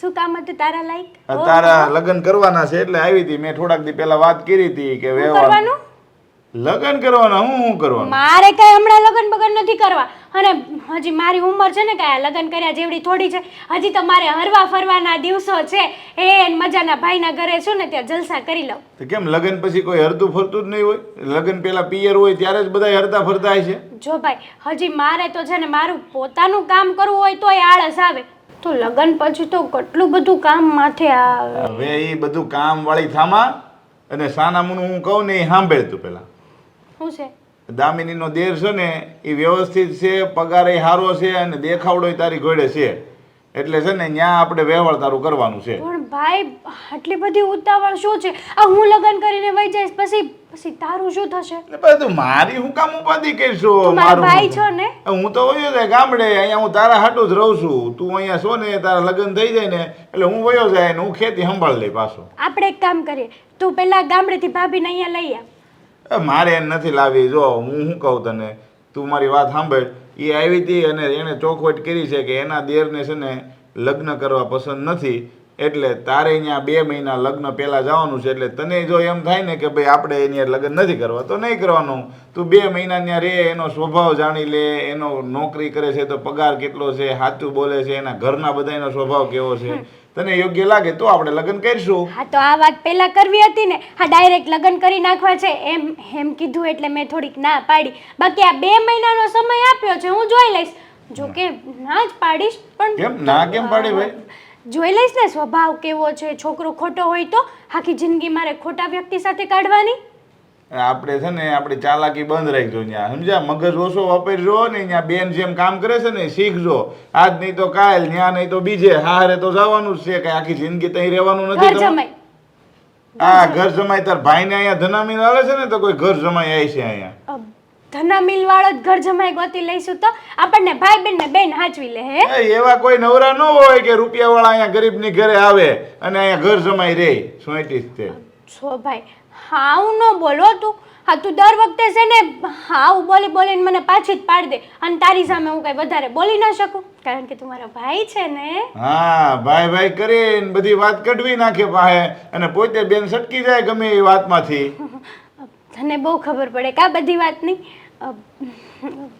શું કામ હતું તારા લાયક? તારા લગ્ન કરવાના છે એટલે આવી હતી. મેં થોડાક દી પહેલા વાત કરી હતી કે શું કરવાનું? લગ્ન કરવાના. હું કરવાનું? મારે કઈ હમણાં લગ્ન બગન નથી કરવા. અને હજી મારી ઉંમર છે ને કાંઈ લગ્ન કર્યા જેવડી થોડી છે. હજી તો મારે હરવા ફરવાના દિવસો છે. એ મજાના ભાઈના ઘરે છું ને ત્યાં જલસા કરી લઉં. તો કેમ લગ્ન પછી કોઈ હરતું ફરતું જ નહીં હોય? લગ્ન પેલા પિયર હોય ત્યારે જ બધા હરતા ફરતા છે. જો ભાઈ, હજી મારે તો છે ને મારું પોતાનું કામ કરવું હોય તોય આળસ આવે. તો લગ્ન પછી તો કેટલું બધું કામ માથે આવે. હવે એ બધું કામ વાળી થામા અને સાનામુનું હું કહું ને એ સાંભળ તું પેલા. શું છે? દામિનીનો દેર છે ને એ વ્યવસ્થિત છે, પગાર એ સારો છે અને દેખાવડો તારી ઘોડે છે, એટલે છે ને ત્યાં આપણે વ્યવહાર તારું કરવાનું છે. પણ ભાઈ આટલી બધી ઉતાવળ શું છે? આ હું લગ્ન કરીને વહી જઈશ પછી તારું શું થશે? એટલે બધું મારી હું કામ ઉપાધિ કરશો? તું મારો ભાઈ છો ને? હું તો વયો જાય ગામડે, અહીંયા હું તારા હાટું જ રહું છું. તું અહીંયા છો ને, તારા લગ્ન થઈ જાય ને એટલે હું વયો જાય ને હું ખેતી સંભાળ લઈ પાછો. આપણે એક કામ કરીએ, તું પેલા ગામડેથી ભાભીને અહીંયા લઈ આવ. મારે એને નથી લાવી. જો હું શું કહું તને, તું મારી વાત સાંભળ. એ આવી હતી અને એણે ચોખવટ કરી છે કે એના દેરને છે ને લગ્ન કરવા પસંદ નથી, એટલે તારે અહીંયા 2 મહિના લગ્ન પહેલાં જવાનું છે. એટલે તને જો એમ થાય ને કે ભાઈ આપણે એની લગ્ન નથી કરવા તો નહીં કરવાનું. તું 2 મહિના ત્યાં રહે, એનો સ્વભાવ જાણી લે, એનો નોકરી કરે છે તો પગાર કેટલો છે, સાચું બોલે છે, એના ઘરના બધા એનો સ્વભાવ કેવો છે, તને યોગ્ય લાગે તો આપણે લગ્ન કરીશું. હા તો આ વાત પહેલા કરવી હતી ને. હા ડાયરેક્ટ લગ્ન કરી નાખવા છે એમ કીધું એટલે મેં થોડીક ના પાડી. બાકી આ 2 મહિનાનો સમય આપ્યો છે, હું જોઈ લઈશ. જો કે ના જ પાડીશ પણ કેમ ના કેમ પાડી ભાઈ? જોઈ લઈશ ને સ્વભાવ કેવો છે. છોકરો ખોટો હોય તો આખી જિંદગી મારે ખોટા વ્યક્તિ સાથે કાઢવાની? આપણે છે ને આપણી ચાલાકી બંધ રાખજો. ત્યાં સમજ્યા? મગજ ઓછો વાપરજો ને. ત્યાં બેન જેમ કામ કરે છે ને શીખજો. આજ નહીં તો કાલ, ત્યાં નહીં તો બીજે, હારે તો જવાનું જ છે. કઈ આખી જિંદગી ત્યાં રહેવાનું નથી. ઘર જમાઈ. હા ઘર જમાઈ. તાર ભાઈને અહીંયા ધનામીન આવે છે ને તો કોઈ ઘર જમાઈ આવી છે અહીંયા. ધના મિલ વાળો જ ઘર જમાઈ ગોતી લઈશું તો આપણને ભાઈ બેન ને બેન હાચવી લે. હે એવા કોઈ નવરા ન હોય કે રૂપિયા વાળા અહીંયા ગરીબની ઘરે આવે અને અહીંયા ઘર જમાઈ રહે. સોઈટીસ તે છો ભાઈ. હા હું ન બોલો તું. હા તું દર વખતે છે ને હા હું બોલીને મને પાછી જ પાડી દે અને તારી સામે હું કઈ વધારે બોલી ના શકું કારણ કે તું મારો ભાઈ છે ને. હા ભાઈ ભાઈ કરીને બધી વાત કઢવી નાખે પાસે અને પોતે બેન સટકી જાય ગમે એ વાતમાંથી. તને બહુ ખબર પડે કા બધી વાતની.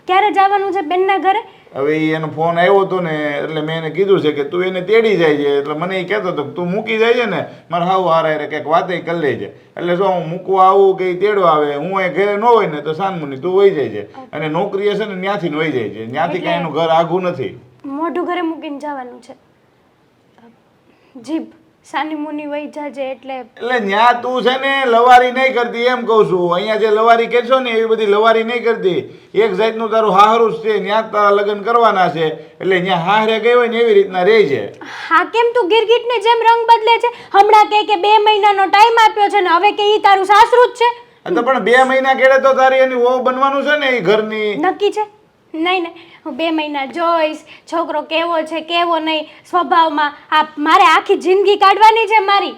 ક્યારે જવાનું છે બેનના ઘરે? હવે એનો ફોન આવ્યો હતો ને એટલે મેં એને કીધું છે કે તું એને તેડી જાય છે. એટલે મને એ કહેતો હતો કે તું મૂકી જાય છે ને મારે હાવ હારે કંઈક વાતે કરી લેજે. એટલે જો હું મૂકવા આવું કે તેડવા આવે, હું અહીં ઘરે ન હોય ને તો સાનમુની તું વહી જાય છે. અને નોકરી છે ને ત્યાંથી વહી જાય છે. ત્યાંથી કાંઈ એનું ઘર આઘું નથી. મોઢું ઘરે મૂકીને જવાનું છે. જીભ સાની મુની વહી જાજે એટલે ન્યા તું છે ને લવારી નહીં કરતી એમ કહું છું. અહીંયા જે લવારી કહેશો ને એવી બધી લવારી નહીં કરતી. એક જાતનું તારું હાહરું છે, ત્યાં તારા લગ્ન કરવાના છે એટલે ત્યાં હાહરે ગઈ હોય ને એવી રીતના રહે છે. હા કેમ તું ગિરગિટને જેમ રંગ બદલે છે? હમણાં કે 2 મહિનાનો ટાઈમ આપ્યો છે ને હવે કે ઈ તારું સાસરું જ છે. તો પણ 2 મહિના કેડે તો તારી એની વહુ બનવાનું છે ને એ ઘરની. નક્કી છે? નહીં હું 2 મહિના જોઈશ છોકરો કેવો છે કેવો નહીં સ્વભાવમાં. આ મારે આખી જિંદગી કાઢવાની છે મારી.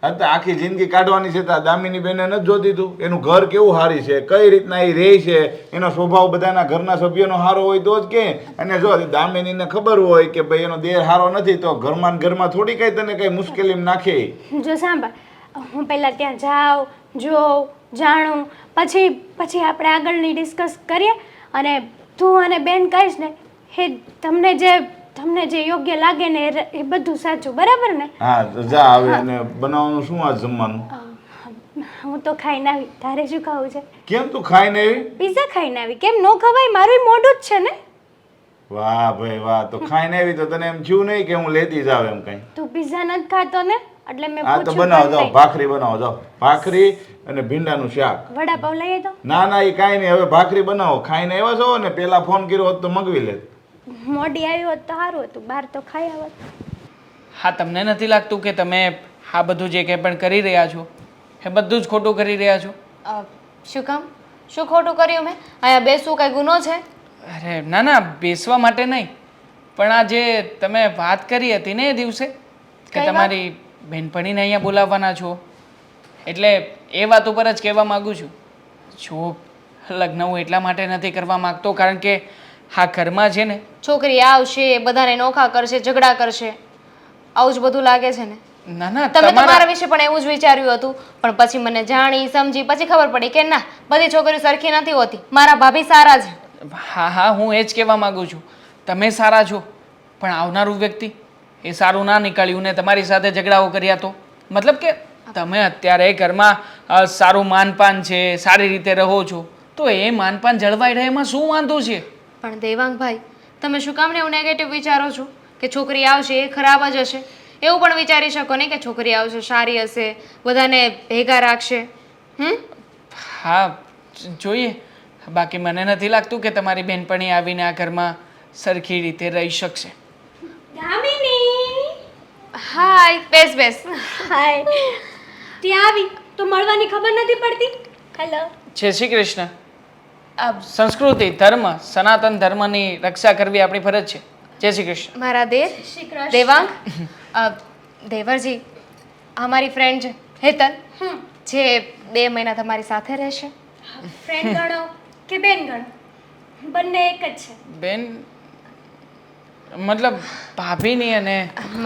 હા તો આખી જિંદગી કાઢવાની છે તો આ દામિની બેને નથી જોતી તું એનું ઘર કેવું સારી છે કઈ રીતના એ રહે છે એનો સ્વભાવ બધાના ઘરના સભ્યોનો સારો હોય તો જ કે અને જો દામિનીને ખબર હોય કે ભાઈ એનો દેર સારો નથી તો ઘરમાં ને ઘરમાં થોડી કઈ તને કઈ મુશ્કેલીમાં નાખે. જો સાંભળ, હું પહેલાં ત્યાં જાઉં, જોઉં, જાણું, પછી આપણે આગળની ડિસ્કસ કરીએ અને તું અને બેન કહીશ ને એ તમને જે યોગ્ય લાગે ને એ બધું સાચું, બરાબર ને? હા તો જા આવે અને બનાવવાનું શું આ જમવાનું? હું તો ખાઈને આવી, તારે શું ખાવું છે? કેમ તું ખાઈને આવી? પિઝા ખાઈને આવી. કેમ નો ખવાય? મારું મોઢું જ છે ને. વાહ ભાઈ વાહ, તો ખાઈને આવી તો તને એમ થયું નહીં કે હું લેતી જાવ એમ કઈ? તું પિઝા નથી ખાતો ને એટલે મેં હા તો પૂછ્યું. બનાવો જાઓ, ભાખરી બનાવો જાઓ, ભાખરી અને ભીંડાનું શાક. વડાપાવ લઈએ તો ના ના એ કાંઈ નહીં, હવે ભાખરી બનાવો. ખાઈને આવ્યા છો ને પેલા ફોન કર્યો હોત તો મગવી લેત. મોડી આવ્યું હોત તો સારું હતું, બહાર તો ખાઈ આવત. હા, તમને નથી લાગતું કે તમે આ બધું જે કંઈ પણ કરી રહ્યા છો એ બધું જ ખોટું કરી રહ્યા છો? શું કામ? શું ખોટું કર્યું મેં? અહીંયા બેસવું કઈ ગુનો છે? અરે ના ના, બેસવા માટે નહીં, પણ આ જે તમે વાત કરી હતી ને એ દિવસે કે કઈ વાત? તમારી બહેનપણીને અહીંયા બોલાવવાના છો, એટલે એ વાત ઉપર જ કહેવા માગું છું. જો લગ્ન હું એટલા માટે નથી કરવા માગતો કારણ કે આ ઘરમાં છે ને છોકરી આવશે, બધાને નોખા કરશે, ઝઘડા કરશે, આવું જ બધું લાગે છે ને? ના ના તમે તમારા તમારા વિશે પણ એવું જ વિચાર્યું હતું, પણ પછી મને જાણી સમજી પછી ખબર પડી કે ના, બધી છોકરીઓ સરખી નથી હોતી. મારા ભાભી સારા છે. હા હા, હું એ જ કહેવા માગું છું. તમે સારા છો પણ આવનારું વ્યક્તિ એ સારું ના નીકળ્યું ને તમારી સાથે ઝઘડાઓ કર્યા તો મતલબ કે તમે અત્યારે ઘરમાં સારું માનપાન છે, સારી રીતે રહો છો, તો એ માનપાન જળવાઈ રહે એમાં શું વાંધો છે? પણ દેવાંગભાઈ, તમે શું કામ ને એવું નેગેટિવ વિચારો છો કે છોકરી આવશે એ ખરાબ જ હશે? એવું પણ વિચારી શકો ને કે છોકરી આવશે સારી હશે, બધાને ભેગા રાખશે. હા જોઈએ, બાકી મને નથી લાગતું કે તમારી બહેનપણી આવીને આ ઘરમાં સરખી રીતે રહી શકશે. દામિની, હાય, બેસ બેસ. હાય. ત્યાં આવી તો મળવાની ખબર નથી પડતી. હેલો. જય શ્રી કૃષ્ણ. આ સંસ્કૃતિ, ધર્મ, સનાતન ધર્મની રક્ષા કરવી આપણી ફરજ છે. જય શ્રી કૃષ્ણ. મારા દેર શ્રી કૃષ્ણ. દેવાંગ, દેવરજી, આ મારી ફ્રેન્ડ છે હેતલ, જે 2 મહિના તમારી સાથે રહેશે. ફ્રેન્ડ ગણો કે બેન ગણો, બંને એક જ છે. બેન મતલબ ભાભીની અને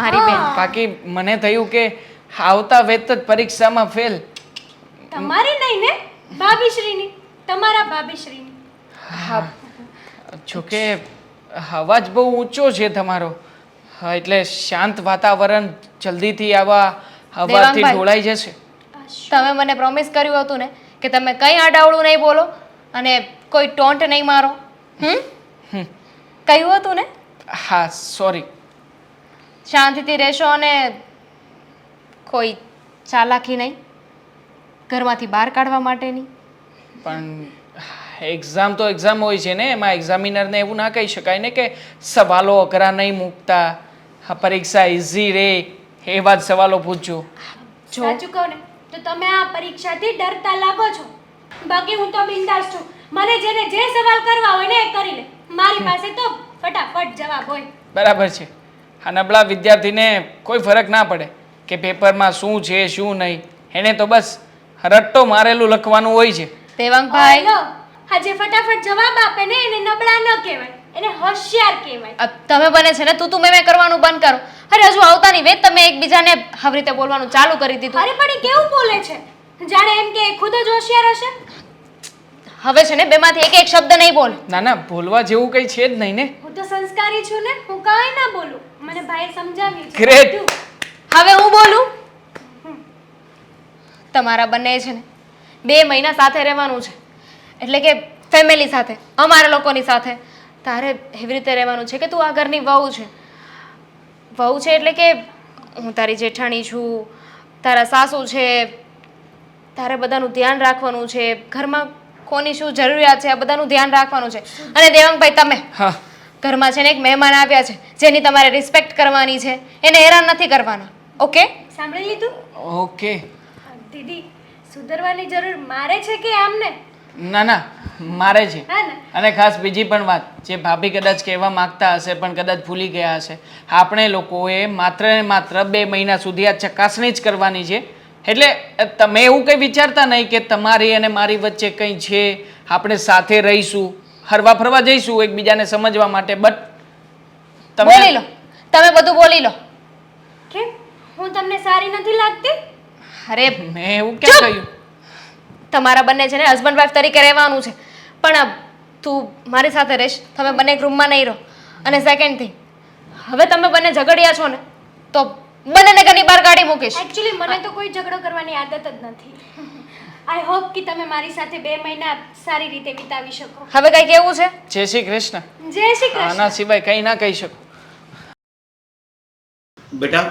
મારી બેન. બાકી મને થયું કે આવતા વેત જ પરીક્ષામાં ફેલ. તમારી નહીં ને, ભાભીશ્રીની, તમારા ભાભીશ્રીની. હા, જોકે અવાજ બહુ ઊંચો છે તમારો, હા, એટલે શાંત વાતાવરણ જલ્દીથી આવા અવાજથી દેવાંગભાઈ. ઢોળાઈ જશે. તમે મને પ્રોમિસ કર્યું હતું ને કે તમે કંઈ આડાવડું નહીં બોલો અને કોઈ ટોન્ટ નહીં મારો. કહ્યું હતું ને? હા, સોરી. શાંતિથી રહેશો અને કોઈ ચાલાકી નહીં, ઘરમાંથી બહાર કાઢવા માટેની. પણ એક્ઝામ તો એક્ઝામ હોય છે ને, એમાં એક્ઝામિનરને એવું ના કહી શકાય ને કે સવાલો અઘરા નહીં મૂકતા, આ પરીક્ષા ઇઝી રહે એવા જ સવાલો પૂછજો. સાચું કહો ને તો તમે આ પરીક્ષાથી ડરતા લાગો છો. બાકી હું તો બિંદાસ છું. મને જેને જે સવાલ કરવા હોય ને એ કરી લે. મારી પાસે તો ફટાફટ જવાબ હોય. બરાબર છે. આ નબળા વિદ્યાર્થીને કોઈ ફરક ના પડે કે પેપરમાં શું છે શું નહીં, એને તો બસ રટ્ટો મારેલું લખવાનું હોય છે. દેવાંગભાઈ, લો, આ જે ફટાફટ જવાબ આપે ને એને નબળા ન કહેવાય, એને હોશિયાર કહેવાય. તમે બને છે ને તું મેં કરવાનું બંધ કરો. અરે હજુ આવતા નહીં વેત તમે એકબીજાને આવી રીતે બોલવાનું ચાલુ કરી દીધું. અરે પણ એ કેવું બોલે છે, જાણે એમ કે એ ખુદ જ હોશિયાર હશે. હવે છે ને બેમાંથી એક શબ્દ નહીં બોલ. ના ના, બોલવા જેવું કંઈ છે જ નહીં ને. હું તો સંસ્કારી છું ને, હું કાંઈ ના બોલું. મને ભાઈએ સમજાવ્યું છે. Great. બધું. હવે હું બોલું. તમારા બંને છે ને 2 મહિના સાથે રહેવાનું છે, એટલે કે ફેમિલી સાથે, અમારા લોકોની સાથે. તારે એવી રીતે રહેવાનું છે કે તું આ ઘરની વહુ છે. વહુ છે એટલે કે હું તારી જેઠાણી છું, તારા સાસુ છે, તારે બધાનું ધ્યાન રાખવાનું છે, ઘરમાં કોની શું જરૂરિયાત છે આ બધાનું ધ્યાન રાખવાનું છે. અને દેવાંગભાઈ, તમે હા, ઘરમાં છે ને એક મહેમાન આવ્યા છે જેની તમારે રિસ્પેક્ટ કરવાની છે, એને હેરાન નથી કરવાના. ઓકે? સાંભળી લીધું? ઓકે. દીદી, સુધરવાની જરૂર મારે છે કે આમને? ના ના, મારે છે. હા ને? અને ખાસ બીજી પણ વાત, જે ભાભી કદાચ કહેવા માંગતા હશે પણ કદાચ ભૂલી ગયા હશે, આપણે લોકોએ માત્ર ને માત્ર 2 મહિના સુધી આ ચકાસણી જ કરવાની છે એટલે તમે એવું કંઈ વિચારતા નહીં કે તમારી અને મારી વચ્ચે કંઈ છે, આપણે સાથે રહીશું, હરવા ફરવા જઈશું એકબીજાને સમજવા માટે, બટ બોલી લો, તમે બધું બોલી લો. કેમ હું તમને સારી નથી લાગતી? અરે મેં એવું ક્યાં કહ્યું? તમારા બંને છે ને હસબન્ડ વાઈફ તરીકે રહેવાનું છે, પણ તું મારી સાથે રહીશ, તમે બંને એક રૂમમાં નહીં રહો. અને સેકન્ડ થિંગ, હવે તમે બંને ઝઘડ્યા છો ને તો બંનેને ઘરની બહાર કાઢી મૂકીશ. એકચ્યુઅલી મને તો કોઈ ઝઘડો કરવાની આદત જ નથી. આઈ હોપ કે તમે મારી સાથે 2 મહિના સારી રીતે વિતાવી શકો. હવે કઈ કેવું છે? જય શ્રી કૃષ્ણ. જય શ્રી કૃષ્ણ. આના સિવાય કંઈ ના કહી શકું. બેટા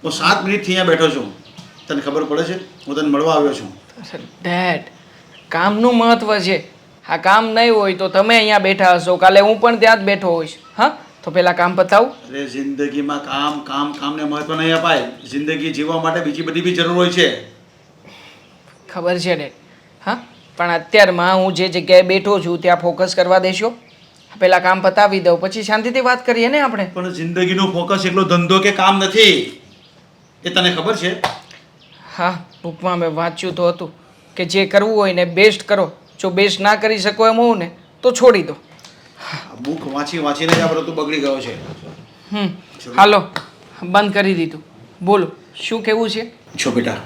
હું 7 મિનિટથી અહીંયા બેઠો છું, તને ખબર પડે છે? હું તને મળવા આવ્યો છું. ડેડ, કામનું મહત્વ છે. આ કામ નહીં હોય તો તમે અહીંયા બેઠા હશો, કાલે હું પણ ત્યાં જ બેઠો હોઈશ. હા, તો પેલા કામ પતાવું. અરે જિંદગીમાં કામને મહત્વ નહીં અપાય. જિંદગી જીવવા માટે બીજી બધી બી જરૂર હોય છે. ખબર છે ડેડ. હા, પણ અત્યારમાં હું જે જગ્યાએ બેઠો છું ત્યાં ફોકસ કરવા દેશો? પેલા કામ પતાવી દઉં પછી શાંતિથી વાત કરીએ ને આપણે. પણ જિંદગીનો ફોકસ એકલો ધંધો કે કામ નથી, એ તને ખબર છે? હા, બુકમાં મેં વાંચ્યું તો હતું કે જે કરવું હોય ને બેસ્ટ કરો, જો બેસ્ટ ના કરી શકો એમ હોઉં ને તો છોડી દો. આ બુક વાંચીને જ આ બધું બગડી ગયો છે. હાલો, બંધ કરી દીધું. બોલો, શું કેવું છે? જો બેટા,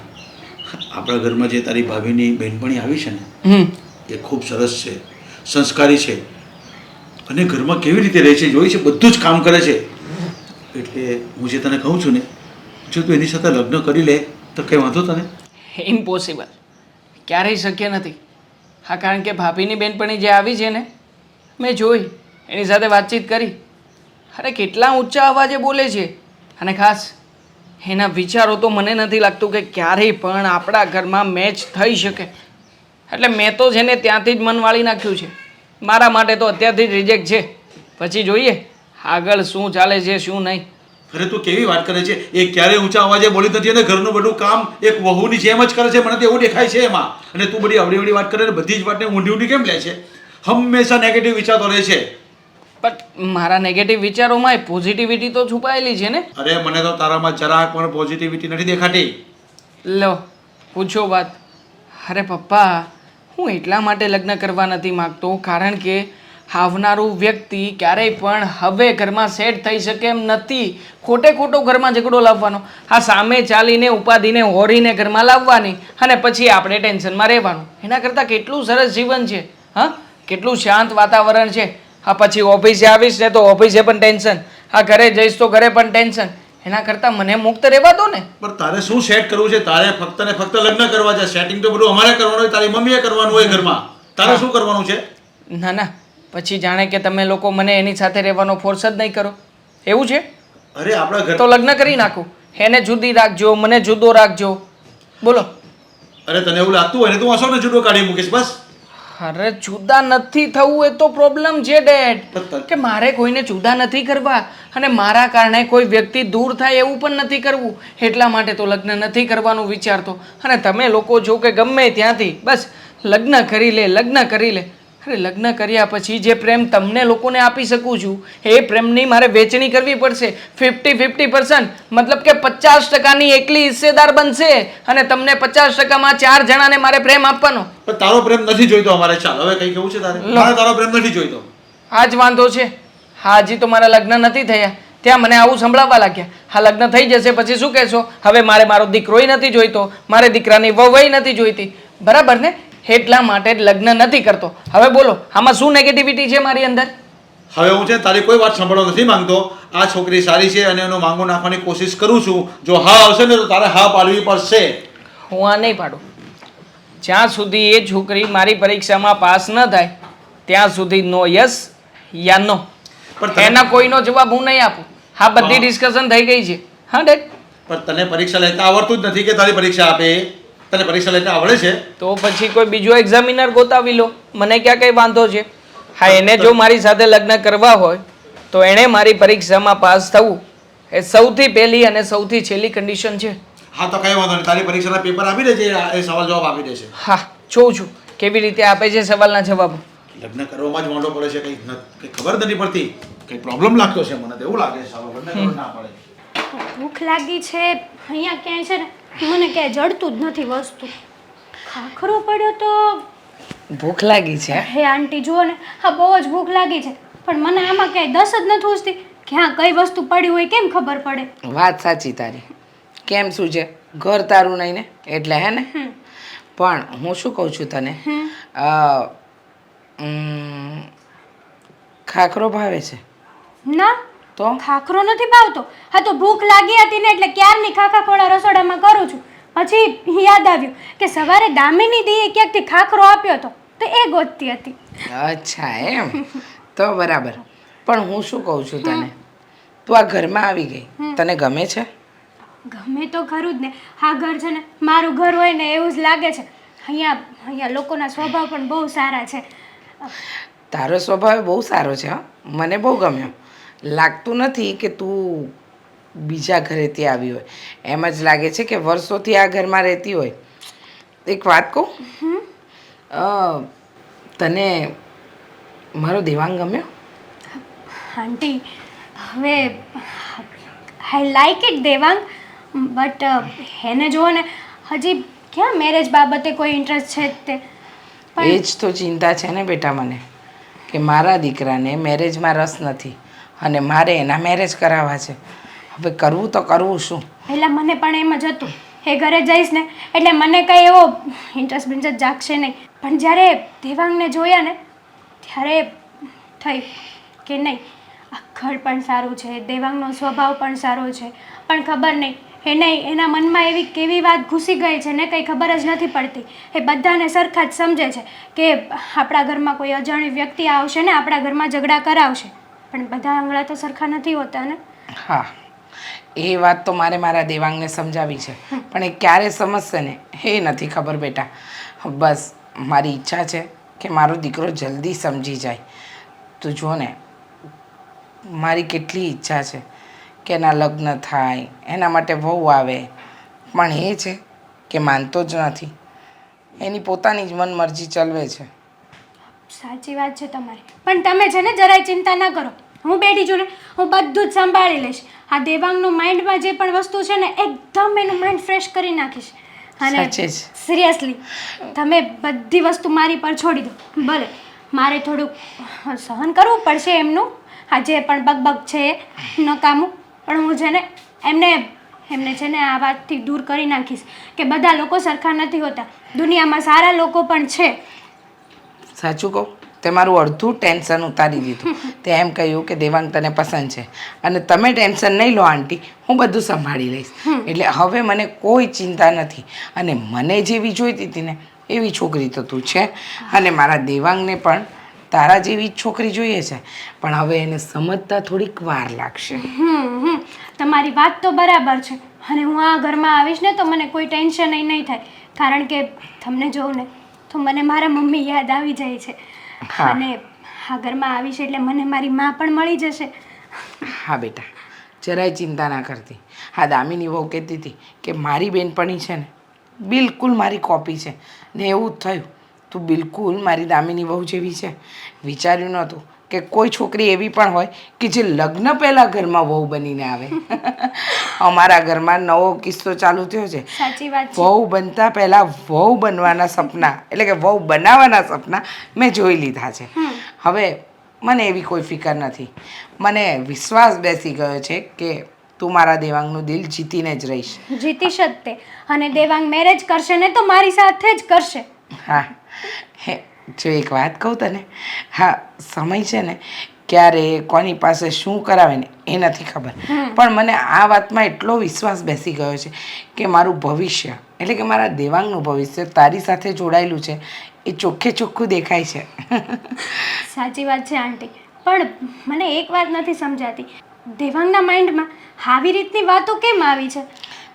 આપણા ઘરમાં જે તારી ભાભીની બહેનપણી આવી છે ને, એ ખૂબ સરસ છે, સંસ્કારી છે, અને ઘરમાં કેવી રીતે રહે છે જોઈ છે, બધું જ કામ કરે છે. એટલે હું જે તને કહું છું ને, જો તું એની સાથે લગ્ન કરી લે તો કંઈ વાંધો તને? ઇમ્પોસિબલ, ક્યારેય શક્ય નથી. હા, કારણ કે ભાભીની બેનપણી જે આવી છે ને, મેં જોઈ, એની સાથે વાતચીત કરી. અરે કેટલા ઊંચા અવાજે બોલે છે, અને ખાસ એના વિચારો તો મને નથી લાગતું કે ક્યારેય પણ આપણા ઘરમાં મેચ થઈ શકે. એટલે મેં તો છે ને ત્યાંથી જ મન વાળી નાખ્યું છે. મારા માટે તો અત્યારથી જ રિજેક્ટ છે. પછી જોઈએ આગળ શું ચાલે છે શું નહીં. અરે તું કેવી વાત કરે છે? એ ક્યારેય ઊંચા અવાજે બોલી નથી અને ઘરનું બધું કામ એક વહુની જેમ જ કરે છે. મને તો એવું દેખાય છે એમાં. અને તું બધી અવળી વાત કરે ને બધી જ વાતને ઊંડી કેમ લે છે? હંમેશા નેગેટિવ વિચારતો રહે છે. પણ મારા નેગેટિવ વિચારોમાં પોઝિટિવિટી તો છુપાયેલી છે ને. અરે મને તો તારામાં જરાક પણ પોઝિટિવિટી નથી દેખાતી. લો, પૂછો વાત. અરે પપ્પા, હું એટલા માટે લગ્ન કરવા નથી માગતો કારણ કે આવનારું વ્યક્તિ ક્યારેય પણ હવે ઘરમાં સેટ થઈ શકે એમ નથી. ખોટે ખોટો ઘરમાં ઝઘડો લાવવાનો, આ સામે ચાલીને ઉપાધિને હોરીને ઘરમાં લાવવાની અને પછી આપણે ટેન્શનમાં રહેવાનું. એના કરતાં કેટલું સરસ જીવન છે. હા, કેટલું શાંત વાતાવરણ છે. હા, પછી ઓફિસે આવીશ ને તો ઓફિસે પણ ટેન્શન, હા ઘરે જઈશ તો ઘરે પણ ટેન્શન. એના કરતાં મને મુક્ત રહેવા દો ને. પણ તારે શું સેટ કરવું છે? તારે ફક્ત ને ફક્ત લગ્ન કરવા છે. સેટિંગ તો બધું અમારે કરવાનું હોય, તારી મમ્મીએ કરવાનું હોય ઘરમાં. તારે શું કરવાનું છે? ના ના, પછી જાણે કે તમે લોકો મને એની સાથે રહેવાનો ફોર્સ જ નહીં કરો એવું છે? અરે આપણા ઘર તો લગ્ન કરી નાખું, એને જુદી રાખજો, મને જુદો રાખજો. બોલો. અરે તને એવું લાગતું હોય ને તું અશોકને જુદો કાઢી મૂકીશ બસ. અરે જુદા નથી થવું એ તો પ્રોબ્લેમ છે ડેડ, કે મારે કોઈને જુદા નથી કરવા અને મારા કારણે કોઈ વ્યક્તિ દૂર થાય એવું પણ નથી કરવું. એટલા માટે તો લગ્ન નથી કરવાનું વિચારતો. અને તમે લોકો જો કે ગમે ત્યાંથી બસ લગ્ન કરી લે, લગ્ન કરી લે. અરે લગ્ન કર્યા પછી જે પ્રેમ તમને લોકોને આપી શકું છું એ પ્રેમની મારે વેચણી કરવી પડશે. 50-50%, મતલબ કે 50%ની એકલી હિસ્સેદાર બનશે અને તમને 50%માં 4 જણાને મારે પ્રેમ આપવાનો. પણ તારો પ્રેમ નથી જોઈતો અમારે. ચાલ હવે કઈ કેવું છે તારે? મારે તારો પ્રેમ નથી જોઈતો. આ જ વાંધો છે. હા, હજી તો મારા લગ્ન નથી થયા ત્યાં મને આવું સંભળાવવા લાગ્યા. હા, લગ્ન થઈ જશે પછી શું કહેશો? હવે મારે મારો દીકરોય નથી જોઈતો, મારે દીકરાની વહુય નથી જોઈતી. બરાબર ને? એટલા માટે જ લગ્ન નથી કરતો. હવે બોલો, આમાં શું નેગેટિવિટી છે મારી અંદર? હવે હું છે તારી કોઈ વાત સાંભળવા નથી માંગતો. આ છોકરી સારી છે અને એનો માંગો નાખવાની કોશિશ કરું છું. જો હા આવશે ને તો તારે હા પાડવી પડશે. હું આ નહીં પાડું. જ્યાં સુધી એ છોકરી મારી પરીક્ષામાં પાસ ન થાય ત્યાં સુધી નો યસ યા નો. પણ એના કોઈનો જવાબ હું નહીં આપું. હા, બધી ડિસ્કશન થઈ ગઈ છે. હા ડેડ. પણ તને પરીક્ષા લેતા આવડતું જ નથી કે તારી પરીક્ષા આપે? તને પરીક્ષા લેતા આવડે છે? તો પછી કોઈ બીજો એક્ઝામિનર ગોતાવી લો, મને ક્યાં કઈ વાંધો છે. હા, એને જો મારી સાથે લગ્ન કરવા હોય તો એણે મારી પરીક્ષામાં પાસ થવું એ સૌથી પહેલી અને સૌથી છેલ્લી કન્ડિશન છે. હા, તો કઈ વાંધો નહીં. તારી પરીક્ષાના પેપર આપી દેજે, એ સવાલ જવાબ આપી દેશે. હા, જોઉં છું કેવી રીતે આપે છે સવાલના જવાબો. લગ્ન કરવામાં જ વાંધો પડે છે. કઈ ખબર નથી પડતી. કઈ પ્રોબ્લેમ લાગતો છે મને તો એવું લાગે છે. સાલો લગ્ન કરવા ના પડે. ભૂખ લાગી છે અહીંયા ક્યાંય છે ને મને ક્યાંય જડતું જ નથી વસ્તુ. ખાખરો પડ્યો તો ભૂખ લાગી છે? હે આંટી જુઓ ને, હા બહુ જ ભૂખ લાગી છે, પણ મને આમાં ક્યાંય દસ જ નથી ઉજતી. ક્યાં કઈ વસ્તુ પડી હોય કેમ ખબર પડે? વાત સાચી તારી. કેમ શું છે, ઘર તારું નહીં ને એટલે હે ને. પણ હું શું કહું છું તને, ખાખરો ભાવે છે? ના, તો ખાખરો નથી ભાવતો. હા તો ભૂખ લાગી હતી ને એટલે ક્યારની ખાખા ખોળા રસોડામાં કરું છું. પછી યાદ આવ્યું કે સવારે દામિની દીએ ક્યાંકથી ખાખરો આપ્યો હતો તો એ ગોતતી હતી. અચ્છા એમ, તો બરાબર. પણ હું શું કહું છું તને, તું આ ઘરમાં આવી ગઈ, તને ગમે છે? ગમે તો ખરું જ ને. હા ઘર છે ને મારું ઘર હોય ને એવું જ લાગે છે. અહીંયા લોકોના સ્વભાવ પણ બહુ સારા છે. તારો સ્વભાવ બહુ સારો છે હા, મને બહુ ગમ્યો. લાગતું નથી કે તું બીજા ઘરેથી આવી હોય, એમ જ લાગે છે કે વર્ષોથી આ ઘરમાં રહેતી હોય. એક વાત કહું, તને મારો દેવાંગ ગમ્યો? આંટી હવે I like it Devang, but એને જુઓ ને હજી ક્યાં મેરેજ બાબતે કોઈ ઇન્ટરેસ્ટ છે જ તે. એ જ તો ચિંતા છે ને બેટા મને, કે મારા દીકરાને મેરેજમાં રસ નથી અને મારે એના મેરેજ કરાવવા છે. હવે કરવું તો કરવું શું? પહેલાં મને પણ એમ જ હતું એ ઘરે જઈશ ને એટલે મને કંઈ એવો ઇન્ટરેસ્ટ જાગશે નહીં. પણ જ્યારે દેવાંગને જોયા ને ત્યારે થઈ કે નહીં, આ ઘર પણ સારું છે, દેવાંગનો સ્વભાવ પણ સારો છે, પણ ખબર નહીં એને એના મનમાં એવી કેવી વાત ઘૂસી ગઈ છે ને કંઈ ખબર જ નથી પડતી. એ બધાને સરખા જ સમજે છે કે આપણા ઘરમાં કોઈ અજાણી વ્યક્તિ આવશે ને આપણા ઘરમાં ઝઘડા કરાવશે, પણ બધા આંગળા તો સરખા નથી હોતા ને. હા, એ વાત તો મારે મારા દેવાંગને સમજાવી છે, પણ એ ક્યારે સમજશે ને એ નથી ખબર બેટા. બસ મારી ઈચ્છા છે કે મારો દીકરો જલ્દી સમજી જાય. તું જો ને, મારી કેટલી ઈચ્છા છે કે એના લગ્ન થાય, એના માટે વહુ આવે, પણ એ છે કે માનતો જ નથી. એની પોતાની જ મનમરજી ચલવે છે. સાચી વાત છે તમારી, પણ તમે છે ને જરાય ચિંતા ના કરો. હું બેઠી છું ને, હું બધું જ સંભાળી લઈશ. આ દેવાંગનું માઇન્ડમાં જે પણ વસ્તુ છે ને એકદમ એનું માઇન્ડ ફ્રેશ કરી નાખીશ. અને સાચે જ. સિરિયસલી તમે બધી વસ્તુ મારી પર છોડી દો. ભલે મારે થોડુંક સહન કરવું પડશે એમનું, આ જે પણ બકબક છે એ નકામું, પણ હું છે ને એમને છે ને આ વાતથી દૂર કરી નાખીશ કે બધા લોકો સરખા નથી હોતા, દુનિયામાં સારા લોકો પણ છે. સાચું કહું, તે મારું અડધું ટેન્શન ઉતારી દીધું. તે એમ કહ્યું કે દેવાંગ તને પસંદ છે અને તમે ટેન્શન નહીં લો આંટી, હું બધું સંભાળી લઈશ. એટલે હવે મને કોઈ ચિંતા નથી. અને મને જેવી જોઈતી હતી ને એવી છોકરી તો તું છે, અને મારા દેવાંગને પણ તારા જેવી જ છોકરી જોઈએ છે, પણ હવે એને સમજતા થોડીક વાર લાગશે. તમારી વાત તો બરાબર છે. અને હું આ ઘરમાં આવીશ ને તો મને કોઈ ટેન્શન નહીં થાય, કારણ કે તમને જોઉં ને તો મને મારા મમ્મી યાદ આવી જાય છે. અને આ ઘરમાં આવીશ એટલે મને મારી માં પણ મળી જશે. હા બેટા, જરાય ચિંતા ના કરતી. હા, દામિની વહુ કહેતી હતી કે મારી બેનપણી છે ને બિલકુલ મારી કોપી છે, ને એવું જ થયું. તું બિલકુલ મારી દામિની વહુ જેવી છે. વિચાર્યું નહોતું કે કોઈ છોકરી એવી પણ હોય કે જે લગ્ન પહેલાં ઘરમાં વહુ બનીને આવે. અમારા ઘરમાં નવો કિસ્સો ચાલુ થયો છે. સાચી વાત છે. વહુ બનતા પહેલાં વહુ બનવાના સપના, એટલે કે વહુ બનાવવાના સપના મેં જોઈ લીધા છે. હવે મને એવી કોઈ ફિકર નથી. મને વિશ્વાસ બેસી ગયો છે કે તું મારા દેવાંગનું દિલ જીતીને જ રહીશ. જીતીશ જ તે. અને દેવાંગ મેરેજ કરશે ને તો મારી સાથે જ કરશે. હા, જો એક વાત કહું તને, હા સમય છે ને ક્યારે કોની પાસે શું કરાવે ને એ નથી ખબર, પણ મને આ વાતમાં એટલો વિશ્વાસ બેસી ગયો છે કે મારું ભવિષ્ય, એટલે કે મારા દેવાંગનું ભવિષ્ય તારી સાથે જોડાયેલું છે એ ચોખ્ખે ચોખ્ખું દેખાય છે. સાચી વાત છે આંટી, પણ મને એક વાત નથી સમજાતી, દેવાંગના માઇન્ડમાં આવી રીતની વાતો કેમ આવી છે?